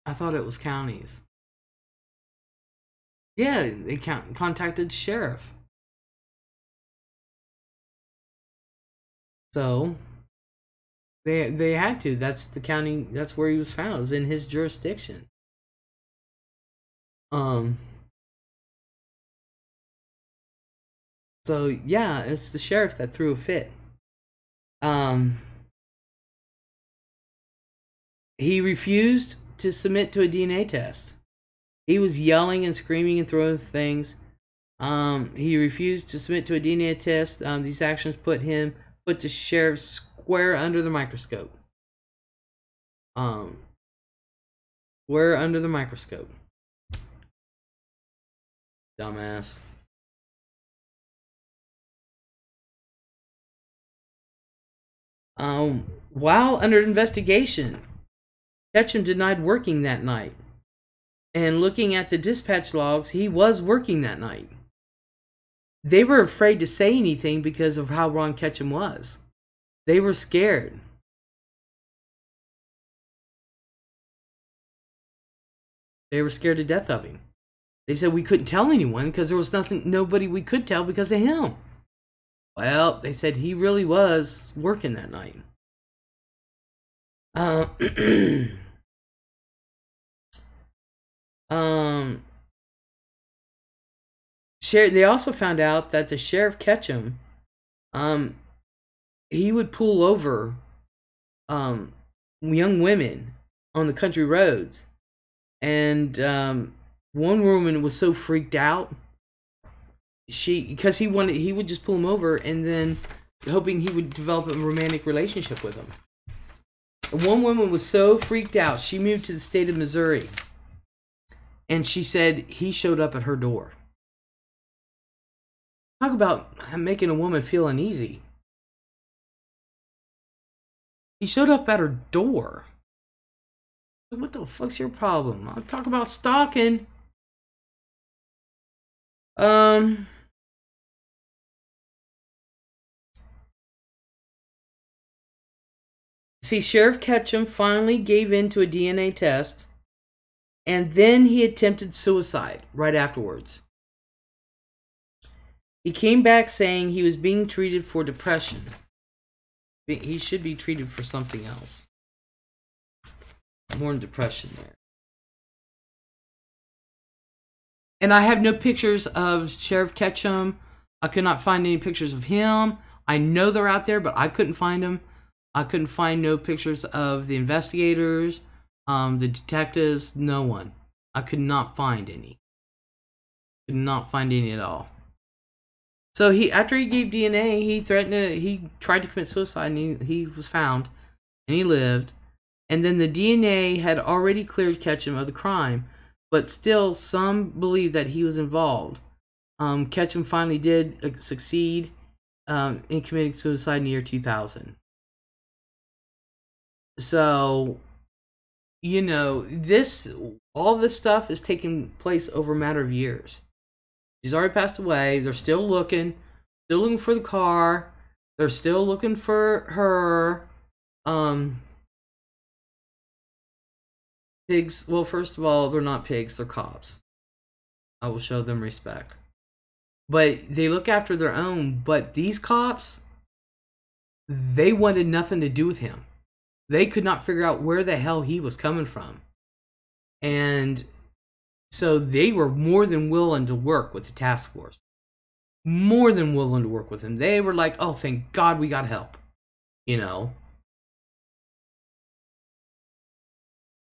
I thought it was counties. Yeah, they contacted the sheriff. So they had to. That's the county. That's where he was found. It was in his jurisdiction. So yeah, it's the sheriff that threw a fit. He refused to submit to a DNA test. He was yelling and screaming and throwing things. He refused to submit to a DNA test. These actions put the sheriff square under the microscope. Square under the microscope. Dumbass. While under investigation, Ketchum denied working that night. And looking at the dispatch logs, he was working that night. They were afraid to say anything because of how Ron Ketchum was. They were scared. They were scared to death of him. They said we couldn't tell anyone because there was nobody we could tell because of him. Well, they said he really was working that night. They also found out that the Sheriff Ketchum, he would pull over young women on the country roads, and one woman was so freaked out, because he would just pull him over and then hoping he would develop a romantic relationship with him. And one woman was so freaked out, she moved to the state of Missouri, and she said he showed up at her door. Talk about making a woman feel uneasy. He showed up at her door. What the fuck's your problem? I'll talk about stalking. See, Sheriff Ketchum finally gave in to a DNA test, and then he attempted suicide right afterwards. He came back saying he was being treated for depression. He should be treated for something else. More than depression there. And I have no pictures of Sheriff Ketchum. I could not find any pictures of him. I know they're out there, but I couldn't find them. I couldn't find no pictures of the investigators, the detectives, no one. I could not find any. Could not find any at all. So after he gave DNA, he tried to commit suicide, and he was found, and he lived. And then the DNA had already cleared Ketchum of the crime, but still some believe that he was involved. Ketchum finally did succeed in committing suicide in the year 2000. So, you know, all this stuff is taking place over a matter of years. She's already passed away. They're still looking for the car. They're still looking for her. Pigs. Well, first of all, they're not pigs. They're cops. I will show them respect. But they look after their own. But these cops, they wanted nothing to do with him. They could not figure out where the hell he was coming from. And so they were more than willing to work with the task force. More than willing to work with him. They were like, oh, thank God we got help. You know.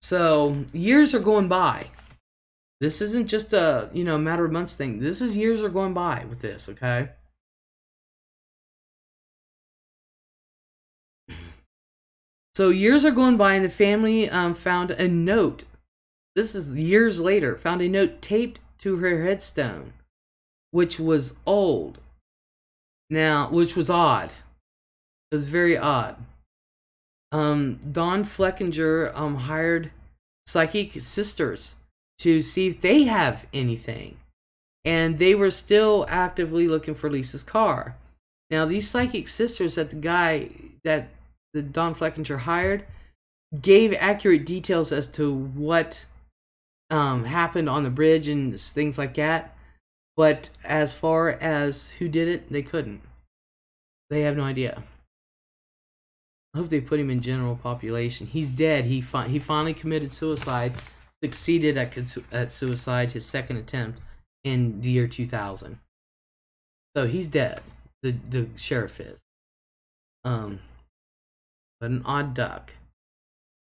So years are going by. This isn't just a, matter of months thing. This is years are going by with this, okay? So years are going by, and the family found a note. This is years later. Found a note taped to her headstone, which was old. Now, which was odd. It was very odd. Don Fleckinger hired psychic sisters to see if they have anything. And they were still actively looking for Lisa's car. Now, these psychic sisters that the Don Fleckinger hired gave accurate details as to what happened on the bridge and things like that. But as far as who did it, they couldn't. They have no idea. I hope they put him in general population. He's dead. He finally committed suicide, succeeded at suicide, his second attempt, in the year 2000. So he's dead. The sheriff is. But an odd duck.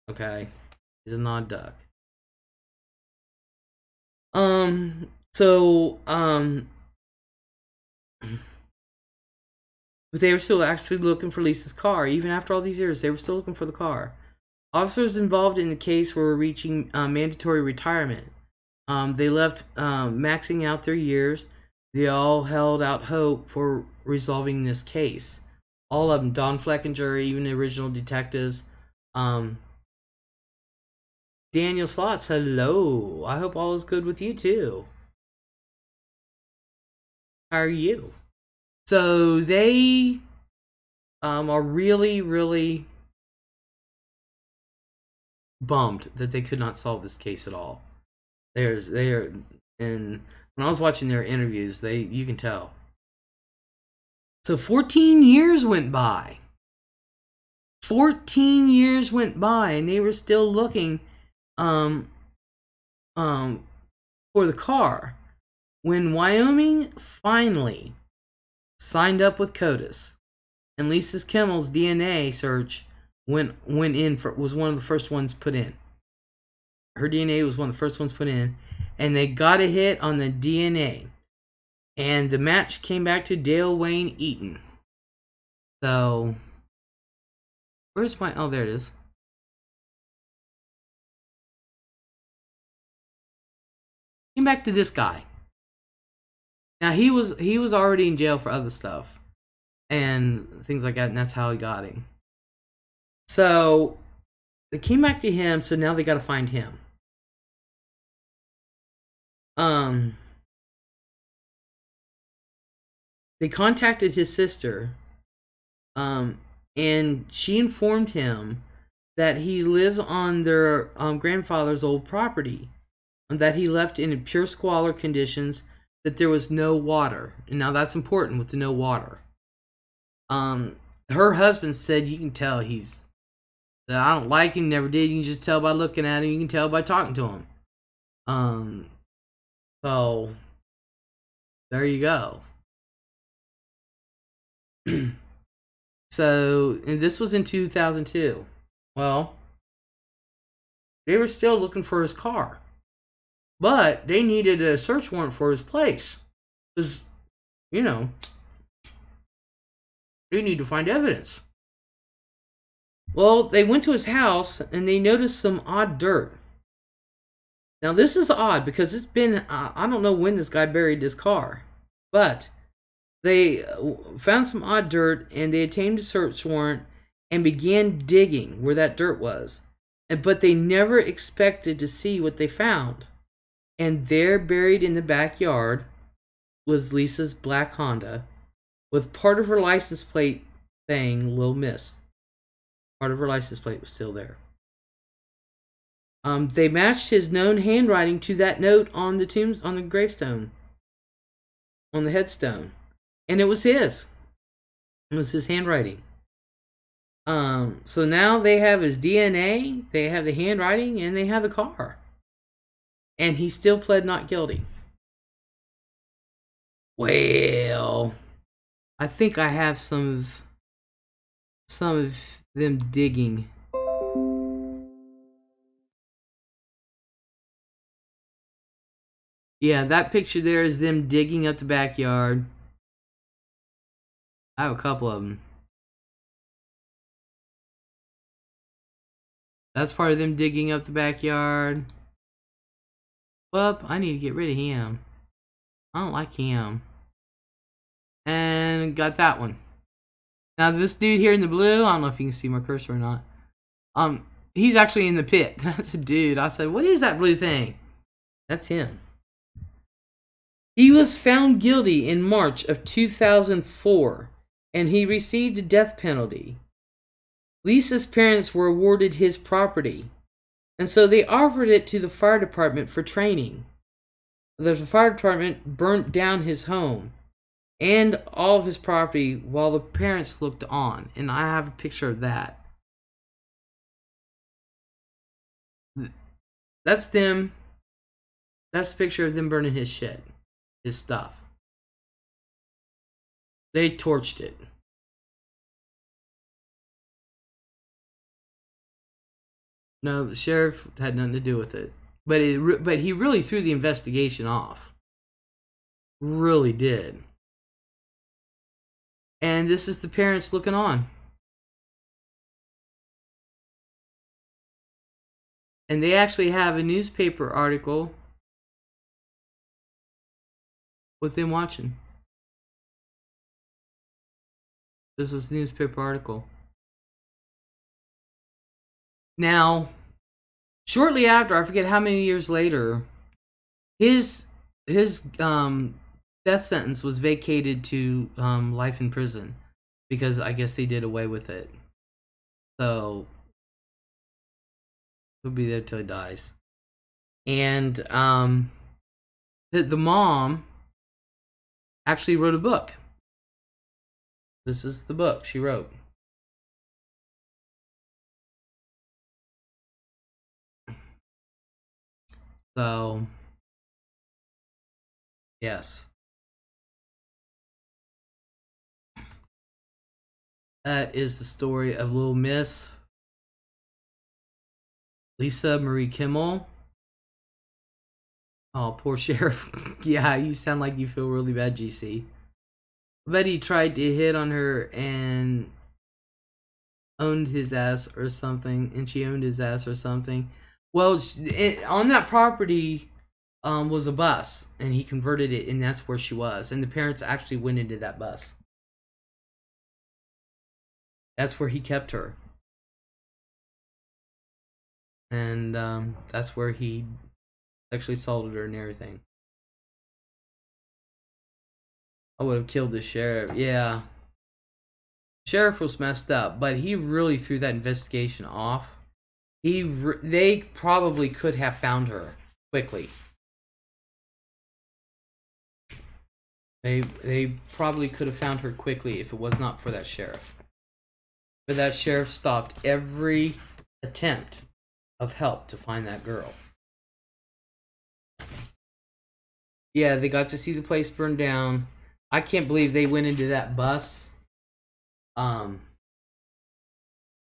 Okay? He's an odd duck. But they were still actually looking for Lisa's car. Even after all these years, they were still looking for the car. Officers involved in the case were reaching mandatory retirement. They left maxing out their years. They all held out hope for resolving this case. All of them, Don Fleckinger, even the original detectives. Daniel Slots, hello. I hope all is good with you too. How are you? So they are really, really bummed that they could not solve this case at all. They are, and when I was watching their interviews, you can tell. So 14 years went by. 14 years went by, and they were still looking, um, for the car. When Wyoming finally signed up with CODIS, and Lez'S Kimmel's DNA search went in for, was one of the first ones put in. Her DNA was one of the first ones put in, and they got a hit on the DNA, and the match came back to Dale Wayne Eaton. So, where's my? Oh, there it is. Came back to this guy. Now he was already in jail for other stuff and things like that, and that's how he got him. So they came back to him, so now they got to find him. They contacted his sister, and she informed him that he lives on their grandfather's old property, and that he left in pure squalor conditions, that there was no water. And now that's important with the no water. Her husband said you can tell that I don't like him, never did. You can just tell by looking at him. You can tell by talking to him. So there you go. So, and this was in 2002. Well, they were still looking for his car, but they needed a search warrant for his place, because, you know, they need to find evidence. Well, they went to his house and they noticed some odd dirt. Now, this is odd because it's been, I don't know when this guy buried this car, but they found some odd dirt, and they obtained a search warrant and began digging where that dirt was. But they never expected to see what they found. And there, buried in the backyard, was Lisa's black Honda, with part of her license plate saying "Lil Miss." Part of her license plate was still there. They matched his known handwriting to that note on the gravestone, on the headstone. And it was his. It was his handwriting. So now they have his DNA, they have the handwriting, and they have the car. And he still pled not guilty. Well, I think I have some of them digging. Yeah, that picture there is them digging up the backyard. I have a couple of them. That's part of them digging up the backyard. Well, I need to get rid of him. I don't like him. And got that one. Now this dude here in the blue, I don't know if you can see my cursor or not. He's actually in the pit. That's a dude. I said, what is that blue thing? That's him. He was found guilty in March of 2004. And he received a death penalty. Lisa's parents were awarded his property, and so they offered it to the fire department for training. The fire department burnt down his home and all of his property while the parents looked on, and I have a picture of that. That's them. That's a picture of them burning his shit, his stuff. They torched it. No, the sheriff had nothing to do with it. But he really threw the investigation off. Really did. And this is the parents looking on. And they actually have a newspaper article with them watching. This is the newspaper article. Now, shortly after, I forget how many years later, his death sentence was vacated to life in prison, because I guess they did away with it. So he'll be there till he dies. And the mom actually wrote a book. This is the book she wrote. So, yes. That is the story of little Miss Lisa Marie Kimmel. Oh, poor sheriff. Yeah, you sound like you feel really bad, GC. I bet he tried to hit on her and owned his ass or something, and she owned his ass or something. Well, on that property was a bus, and he converted it, and that's where she was. And the parents actually went into that bus. That's where he kept her. And that's where he sexually assaulted her and everything. I would have killed the sheriff. Yeah. Sheriff was messed up, but he really threw that investigation off. They probably could have found her quickly. They probably could have found her quickly if it was not for that sheriff. But that sheriff stopped every attempt of help to find that girl. Yeah, they got to see the place burn down. I can't believe they went into that bus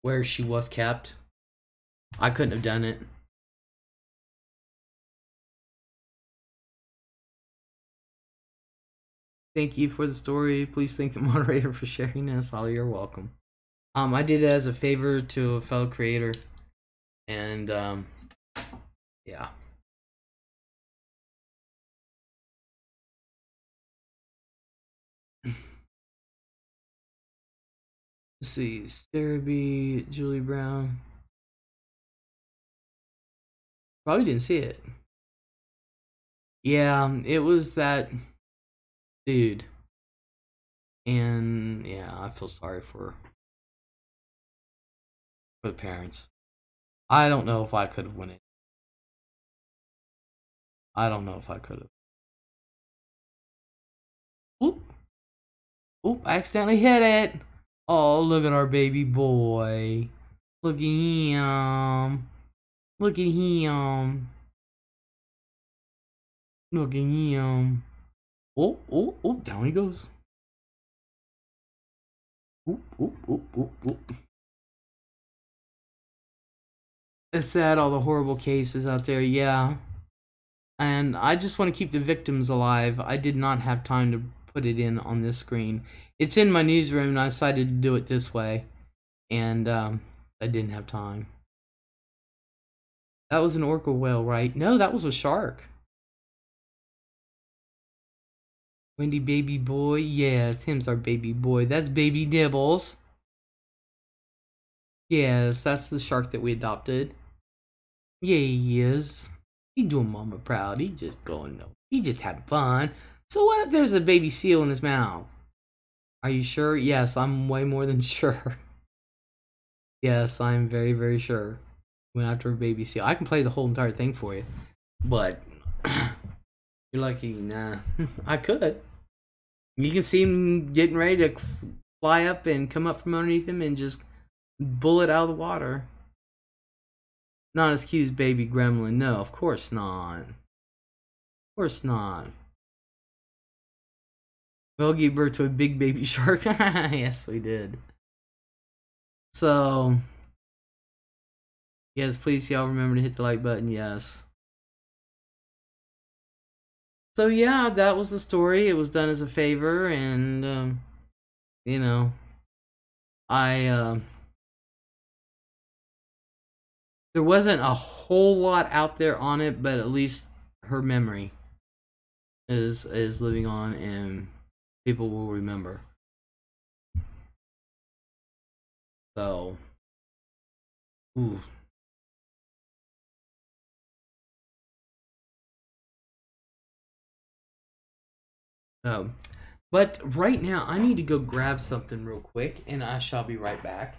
where she was kept. I couldn't have done it. Thank you for the story. Please thank the moderator for sharing this. Oh, you're welcome. I did it as a favor to a fellow creator. And yeah. Let's see, Sarah B, Julie Brown. Probably didn't see it. Yeah, it was that dude. And yeah, I feel sorry for the parents. I don't know if I could have won it. I don't know if I could have. Oop. Oop, I accidentally hit it. Oh, look at our baby boy. Look at him. Look at him. Look at him. Oh, oh, oh, down he goes. Oop, oop, oop, oop, oop. It's sad, all the horrible cases out there, yeah. And I just want to keep the victims alive. I did not have time to put it in on this screen. It's in my newsroom, and I decided to do it this way. And I didn't have time. That was an orca whale, right? No, that was a shark. Wendy baby boy. Yes, him's our baby boy. That's baby Dibbles. Yes, that's the shark that we adopted. Yeah, he is. He doing mama proud. He just going, he just having fun. So what if there's a baby seal in his mouth? Are you sure? Yes, I'm way more than sure. Yes, I'm very, very sure. Went after a baby seal. I can play the whole entire thing for you. But you're lucky, nah. I could. You can see him getting ready to fly up and come up from underneath him and just bullet out of the water. Not as cute as baby gremlin. No, of course not. Of course not. We'll give birth to a big baby shark. Yes, we did. So, yes, please y'all remember to hit the like button. Yes. So yeah, that was the story. It was done as a favor, and you know, there wasn't a whole lot out there on it, but at least her memory is living on, and people will remember. So, ooh. But right now, I need to go grab something real quick, and I shall be right back.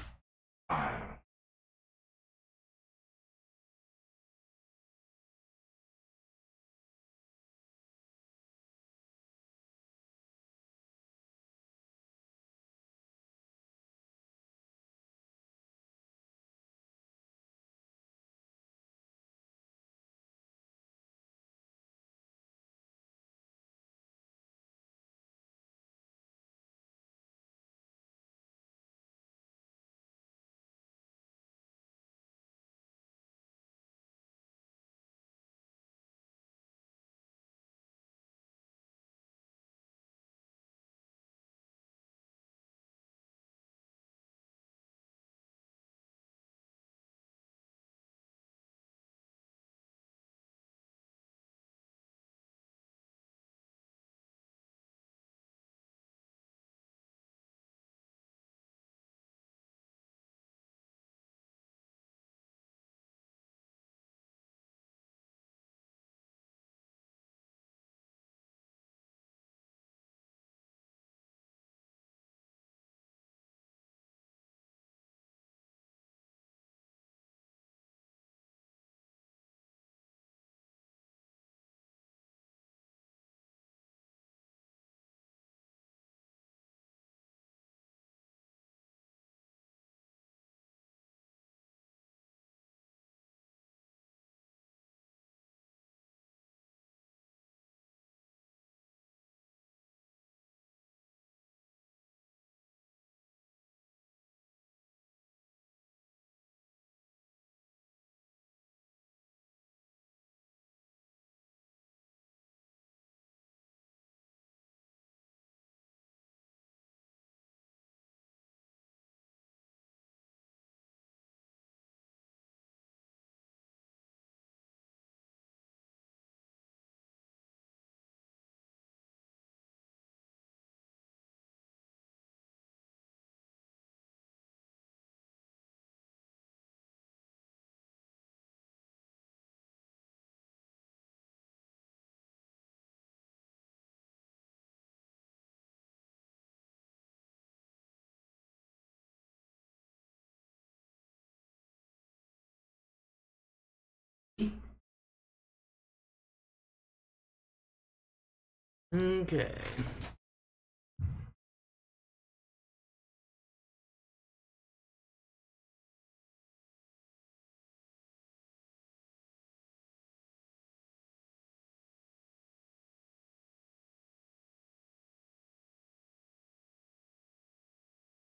Okay.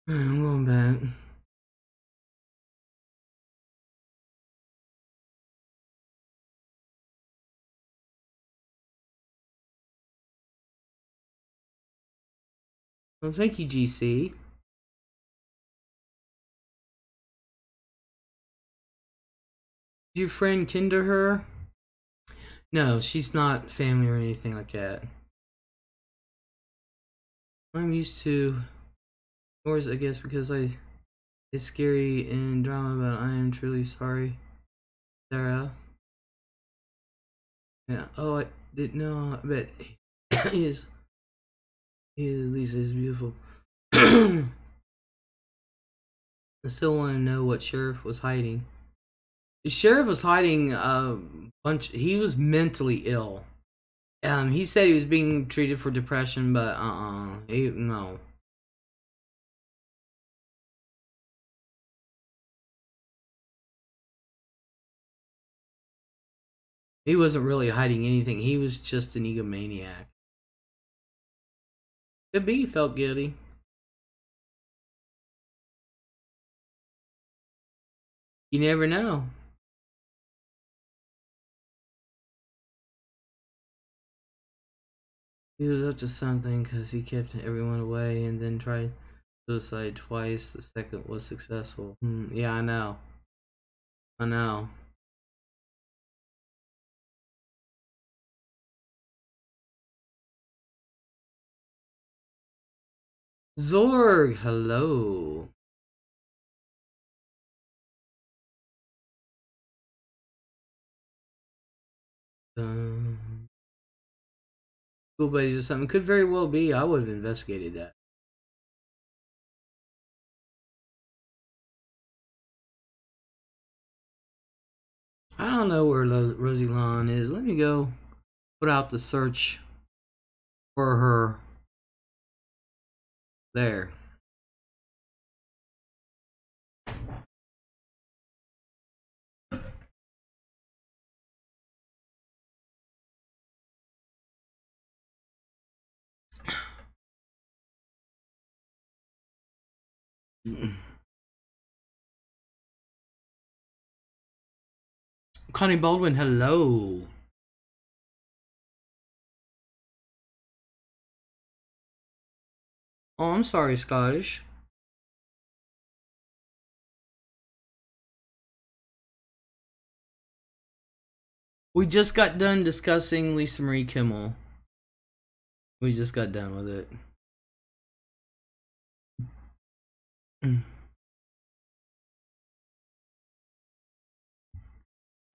I'm going back. Well, thank you, GC. Did your friend kinder her? No, she's not family or anything like that. I'm used to wars, I guess, because it's scary and drama, but I am truly sorry, Sarah. Yeah. Oh, I didn't know, but he is. Lisa is beautiful. I still want to know what Sheriff was hiding. The Sheriff was hiding a bunch. He was mentally ill. He said he was being treated for depression, but no. He wasn't really hiding anything. He was just an egomaniac. Could be he felt guilty. You never know. He was up to something because he kept everyone away and then tried suicide twice. The second was successful. Yeah, I know. I know. Zorg, hello. Cool buddies or something. Could very well be. I would have investigated that. I don't know where Rosie Lawn is. Let me go put out the search for her. There. Connie Baldwin, hello. Oh, I'm sorry, Scottish. We just got done discussing Lisa Marie Kimmel. We just got done with it.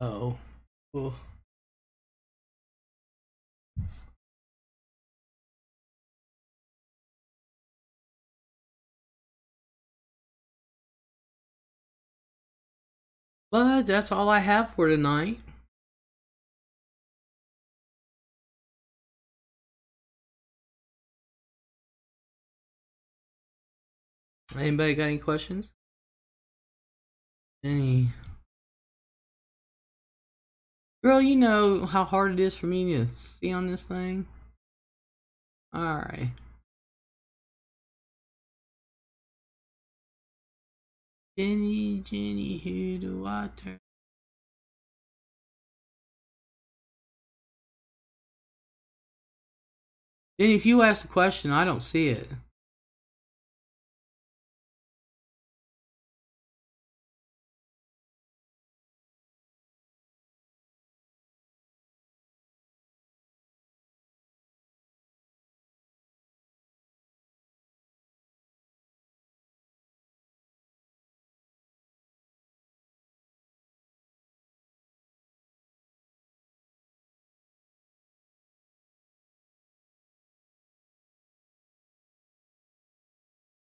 Oh. Well. But that's all I have for tonight. Anybody got any questions? Any? Girl, you know how hard it is for me to see on this thing? Alright. Jenny, who do I turn? Jenny, if you ask the question, I don't see it.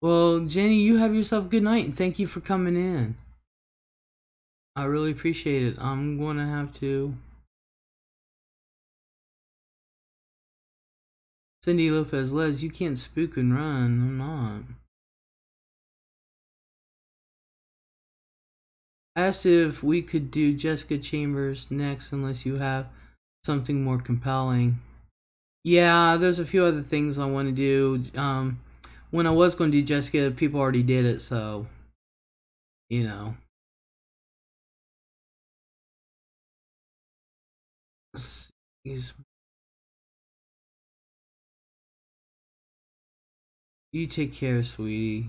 Well, Jenny, you have yourself a good night and thank you for coming in. I really appreciate it. I'm gonna have to Cindy Lopez, Les, you can't spook and run. I'm not. I asked if we could do Jessica Chambers next unless you have something more compelling. Yeah, there's a few other things I want to do. When I was going to do Jessica, people already did it, so you know. You take care, sweetie.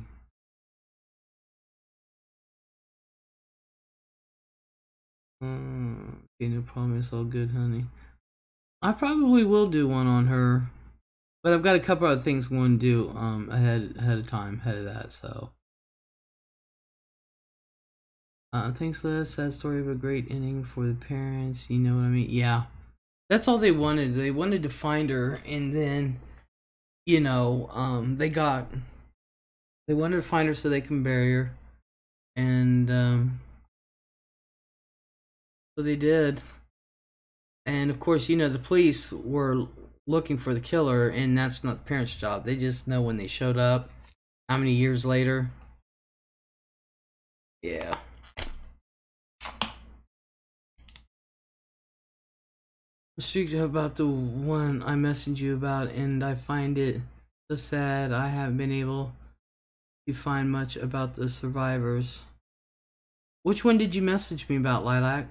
Okay, no problem. It's all good, honey. I probably will do one on her, but I've got a couple other things I'm going to do ahead of time, ahead of that. So, thanks, Les. Sad story of a great ending for the parents. You know what I mean? Yeah, that's all they wanted. They wanted to find her, and then, you know, they wanted to find her so they can bury her, and so they did. And of course, you know, the police were looking for the killer, and that's not the parents' job. They just know when they showed up, how many years later. Yeah. Speak about the one I messaged you about, and I find it so sad I haven't been able to find much about the survivors. Which one did you message me about, Lilac?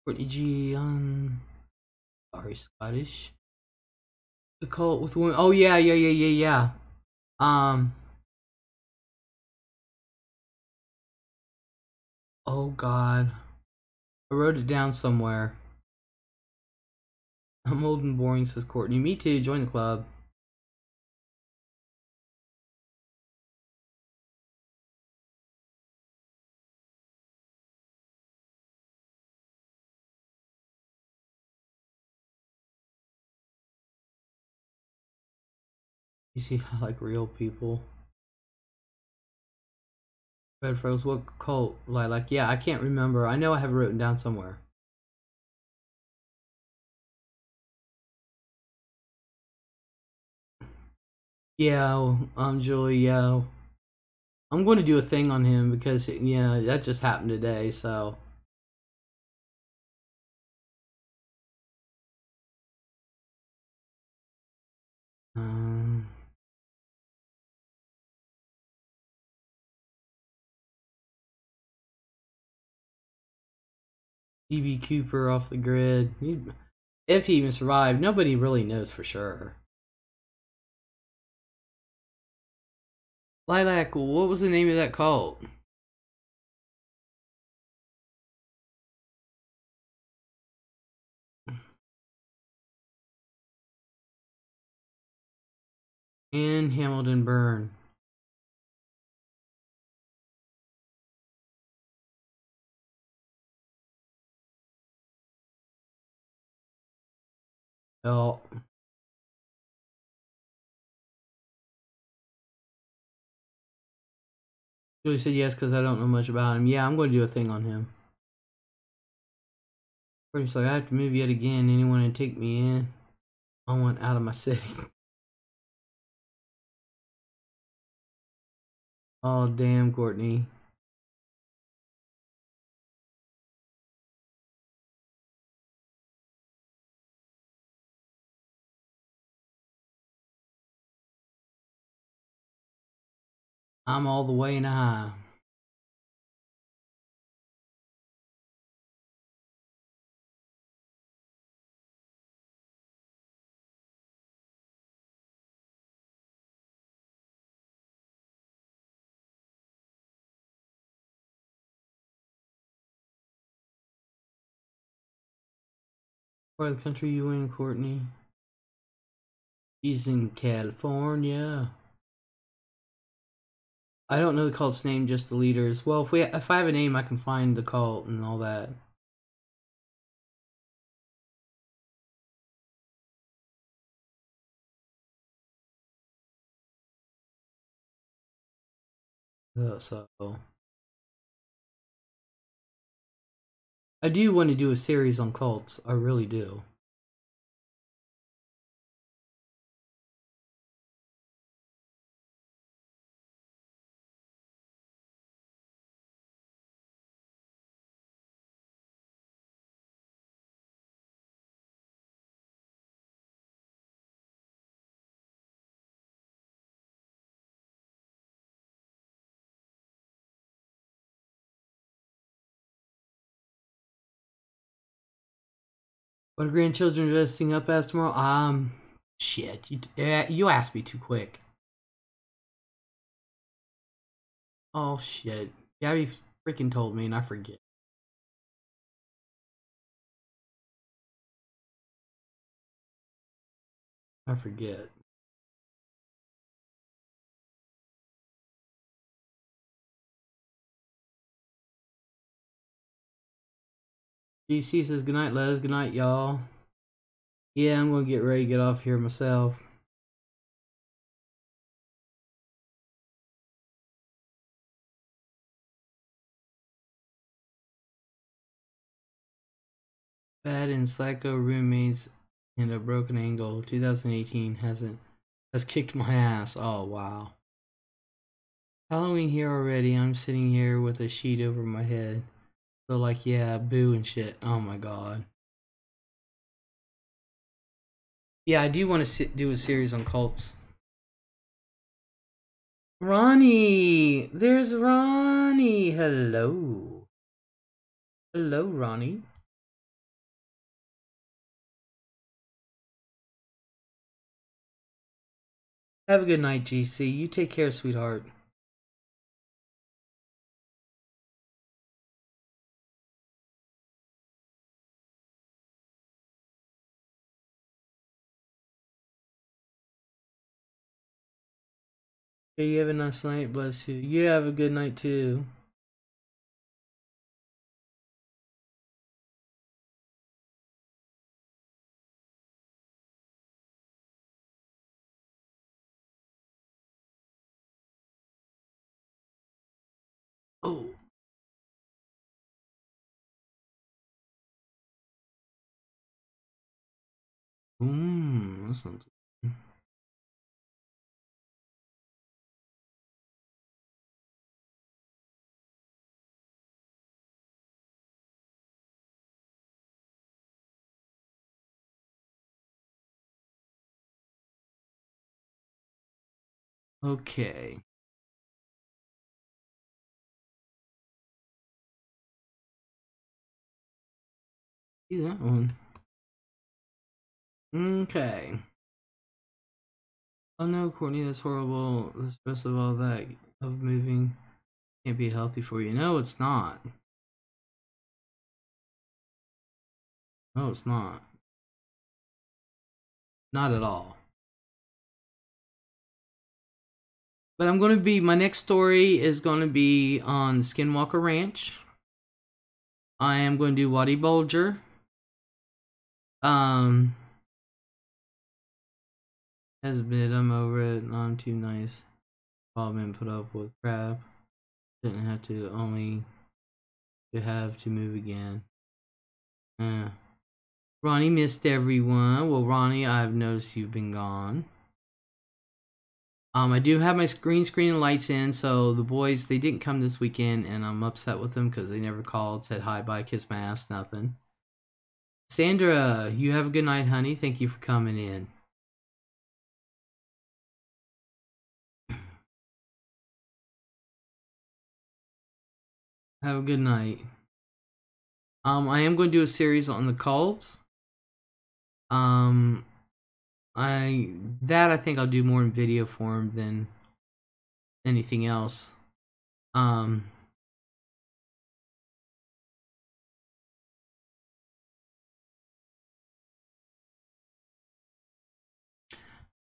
Courtney G. Sorry, Scottish. The cult with women. Oh yeah. Um. Oh God. I wrote it down somewhere. I'm old and boring, says Courtney. Me too. Join the club. You see, I like real people. Red Froze, what cult? Like, yeah, I can't remember. I know I have it written down somewhere. Yeah, Julie, yeah. I'm going to do a thing on him because, yeah, that just happened today, so. Um, DB Cooper off the grid. If he even survived, nobody really knows for sure. Lilac, what was the name of that cult? And Hamilton Burn. Oh. Julie said yes because I don't know much about him. Yeah, I'm going to do a thing on him. Pretty like I have to move yet again. Anyone to take me in? I want out of my city. Oh damn, Courtney. I'm all the way in a high. Part of the country you in, Courtney? He's in California. I don't know the cult's name, just the leaders. Well, if I have a name, I can find the cult and all that. So I do want to do a series on cults. I really do. What are grandchildren dressing up as tomorrow? Shit. You asked me too quick. Oh shit. Gabby freaking told me and I forget. I forget. GC says goodnight, Les. Goodnight, y'all. Yeah, I'm gonna get ready to get off here myself. Bad and psycho roommates and a broken ankle. 2018 has kicked my ass. Oh wow. Halloween here already. I'm sitting here with a sheet over my head. So like yeah, boo and shit. Oh my god. Yeah, I do want to do a series on cults. Ronnie! There's Ronnie! Hello. Hello, Ronnie. Have a good night, GC. You take care, sweetheart. Hey, you have a nice night. Bless you. You have a good night, too. Oh. That sounds good. Okay. See that one. Okay. Oh no, Courtney, that's horrible. The stress of all that of moving can't be healthy for you. No, it's not. No, it's not. Not at all. But I'm going to be, my next story is going to be on Skinwalker Ranch. I am going to do Waddy Bulger. Has been, I'm over it. I'm too nice. All been put up with crap. Didn't have to, only to have to move again. Ronnie missed everyone. Well, Ronnie, I've noticed you've been gone. I do have my green screen and lights in, so the boys, they didn't come this weekend, and I'm upset with them because they never called, said hi, bye, kiss my ass, nothing. Sandra, you have a good night, honey. Thank you for coming in. Have a good night. I am going to do a series on the cults. I think I'll do more in video form than anything else.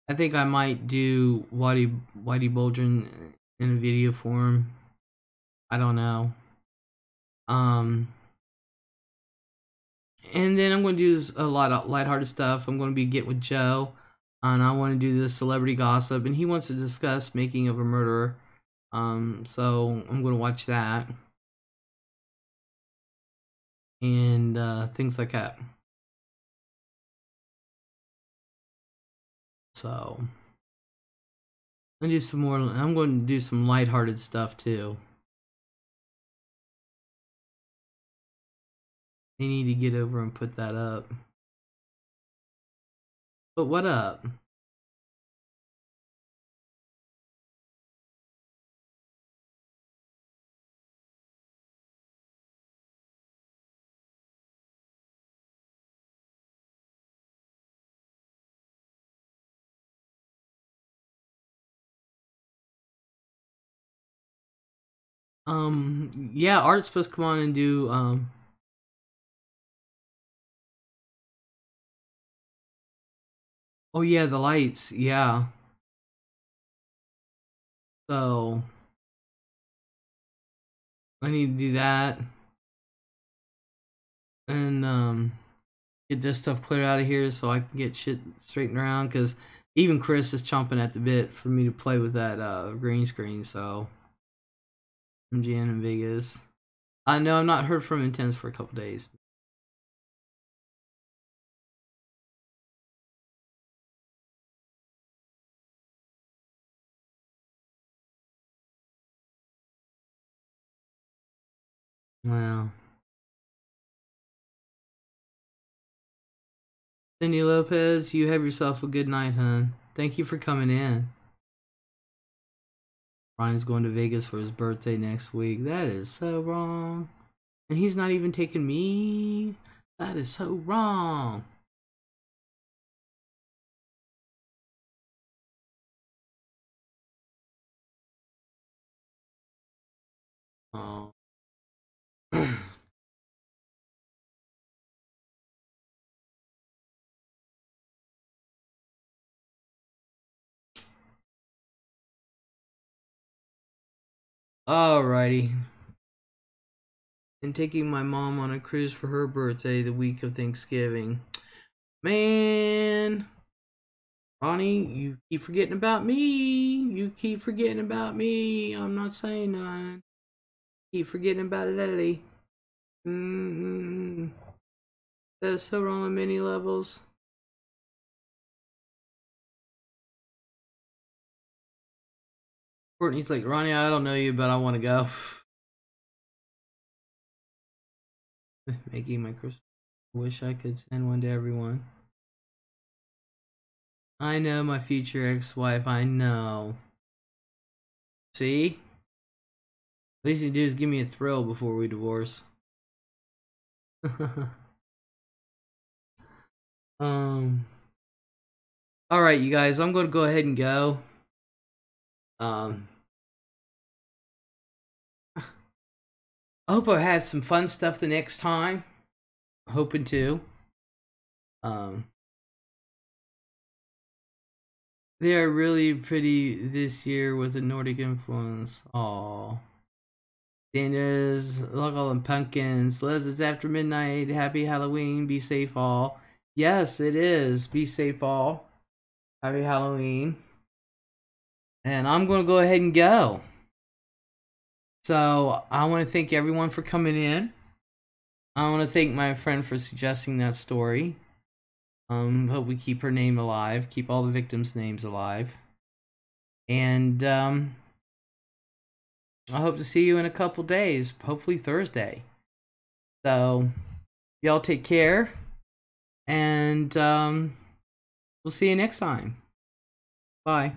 I think I might do Whitey Bulger in a video form. I don't know. And then I'm going to do a lot of lighthearted stuff. I'm going to be Get with Joe, and I want to do this celebrity gossip, and he wants to discuss Making of a Murderer. So I'm going to watch that, and things like that. So I'm do some more. I'm going to do some lighthearted stuff too. They need to get over and put that up. But what up? Yeah, Art's supposed to come on and do oh yeah, the lights, yeah. So I need to do that. And get this stuff cleared out of here so I can get shit straightened around, because even Chris is chomping at the bit for me to play with that green screen. So MGN in Vegas. I know I'm not heard from Intense for a couple days. Wow. Cindy Lopez, you have yourself a good night, hun. Thank you for coming in. Ryan's going to Vegas for his birthday next week. That is so wrong. And he's not even taking me. That is so wrong. Oh. Alrighty. And taking my mom on a cruise for her birthday the week of Thanksgiving. Man. Ronnie, you keep forgetting about me. You keep forgetting about me. I'm not saying none. Keep forgetting about Lily. That is so wrong on many levels. Courtney's like, Ronnie, I don't know you, but I want to go. Making my Christmas. Wish I could send one to everyone. I know my future ex-wife. I know. See? At least he do is give me a thrill before we divorce. Alright, you guys, I'm going to go ahead and go. I hope I have some fun stuff the next time. Hoping to. They are really pretty this year with the Nordic influence. Aww. Diners, look all them pumpkins. Lez'S after midnight. Happy Halloween. Be safe all. Yes, it is. Be safe all. Happy Halloween. And I'm going to go ahead and go. So I want to thank everyone for coming in. I want to thank my friend for suggesting that story. Hope we keep her name alive. Keep all the victims' names alive. And I hope to see you in a couple days. Hopefully Thursday. So y'all take care. And we'll see you next time. Bye.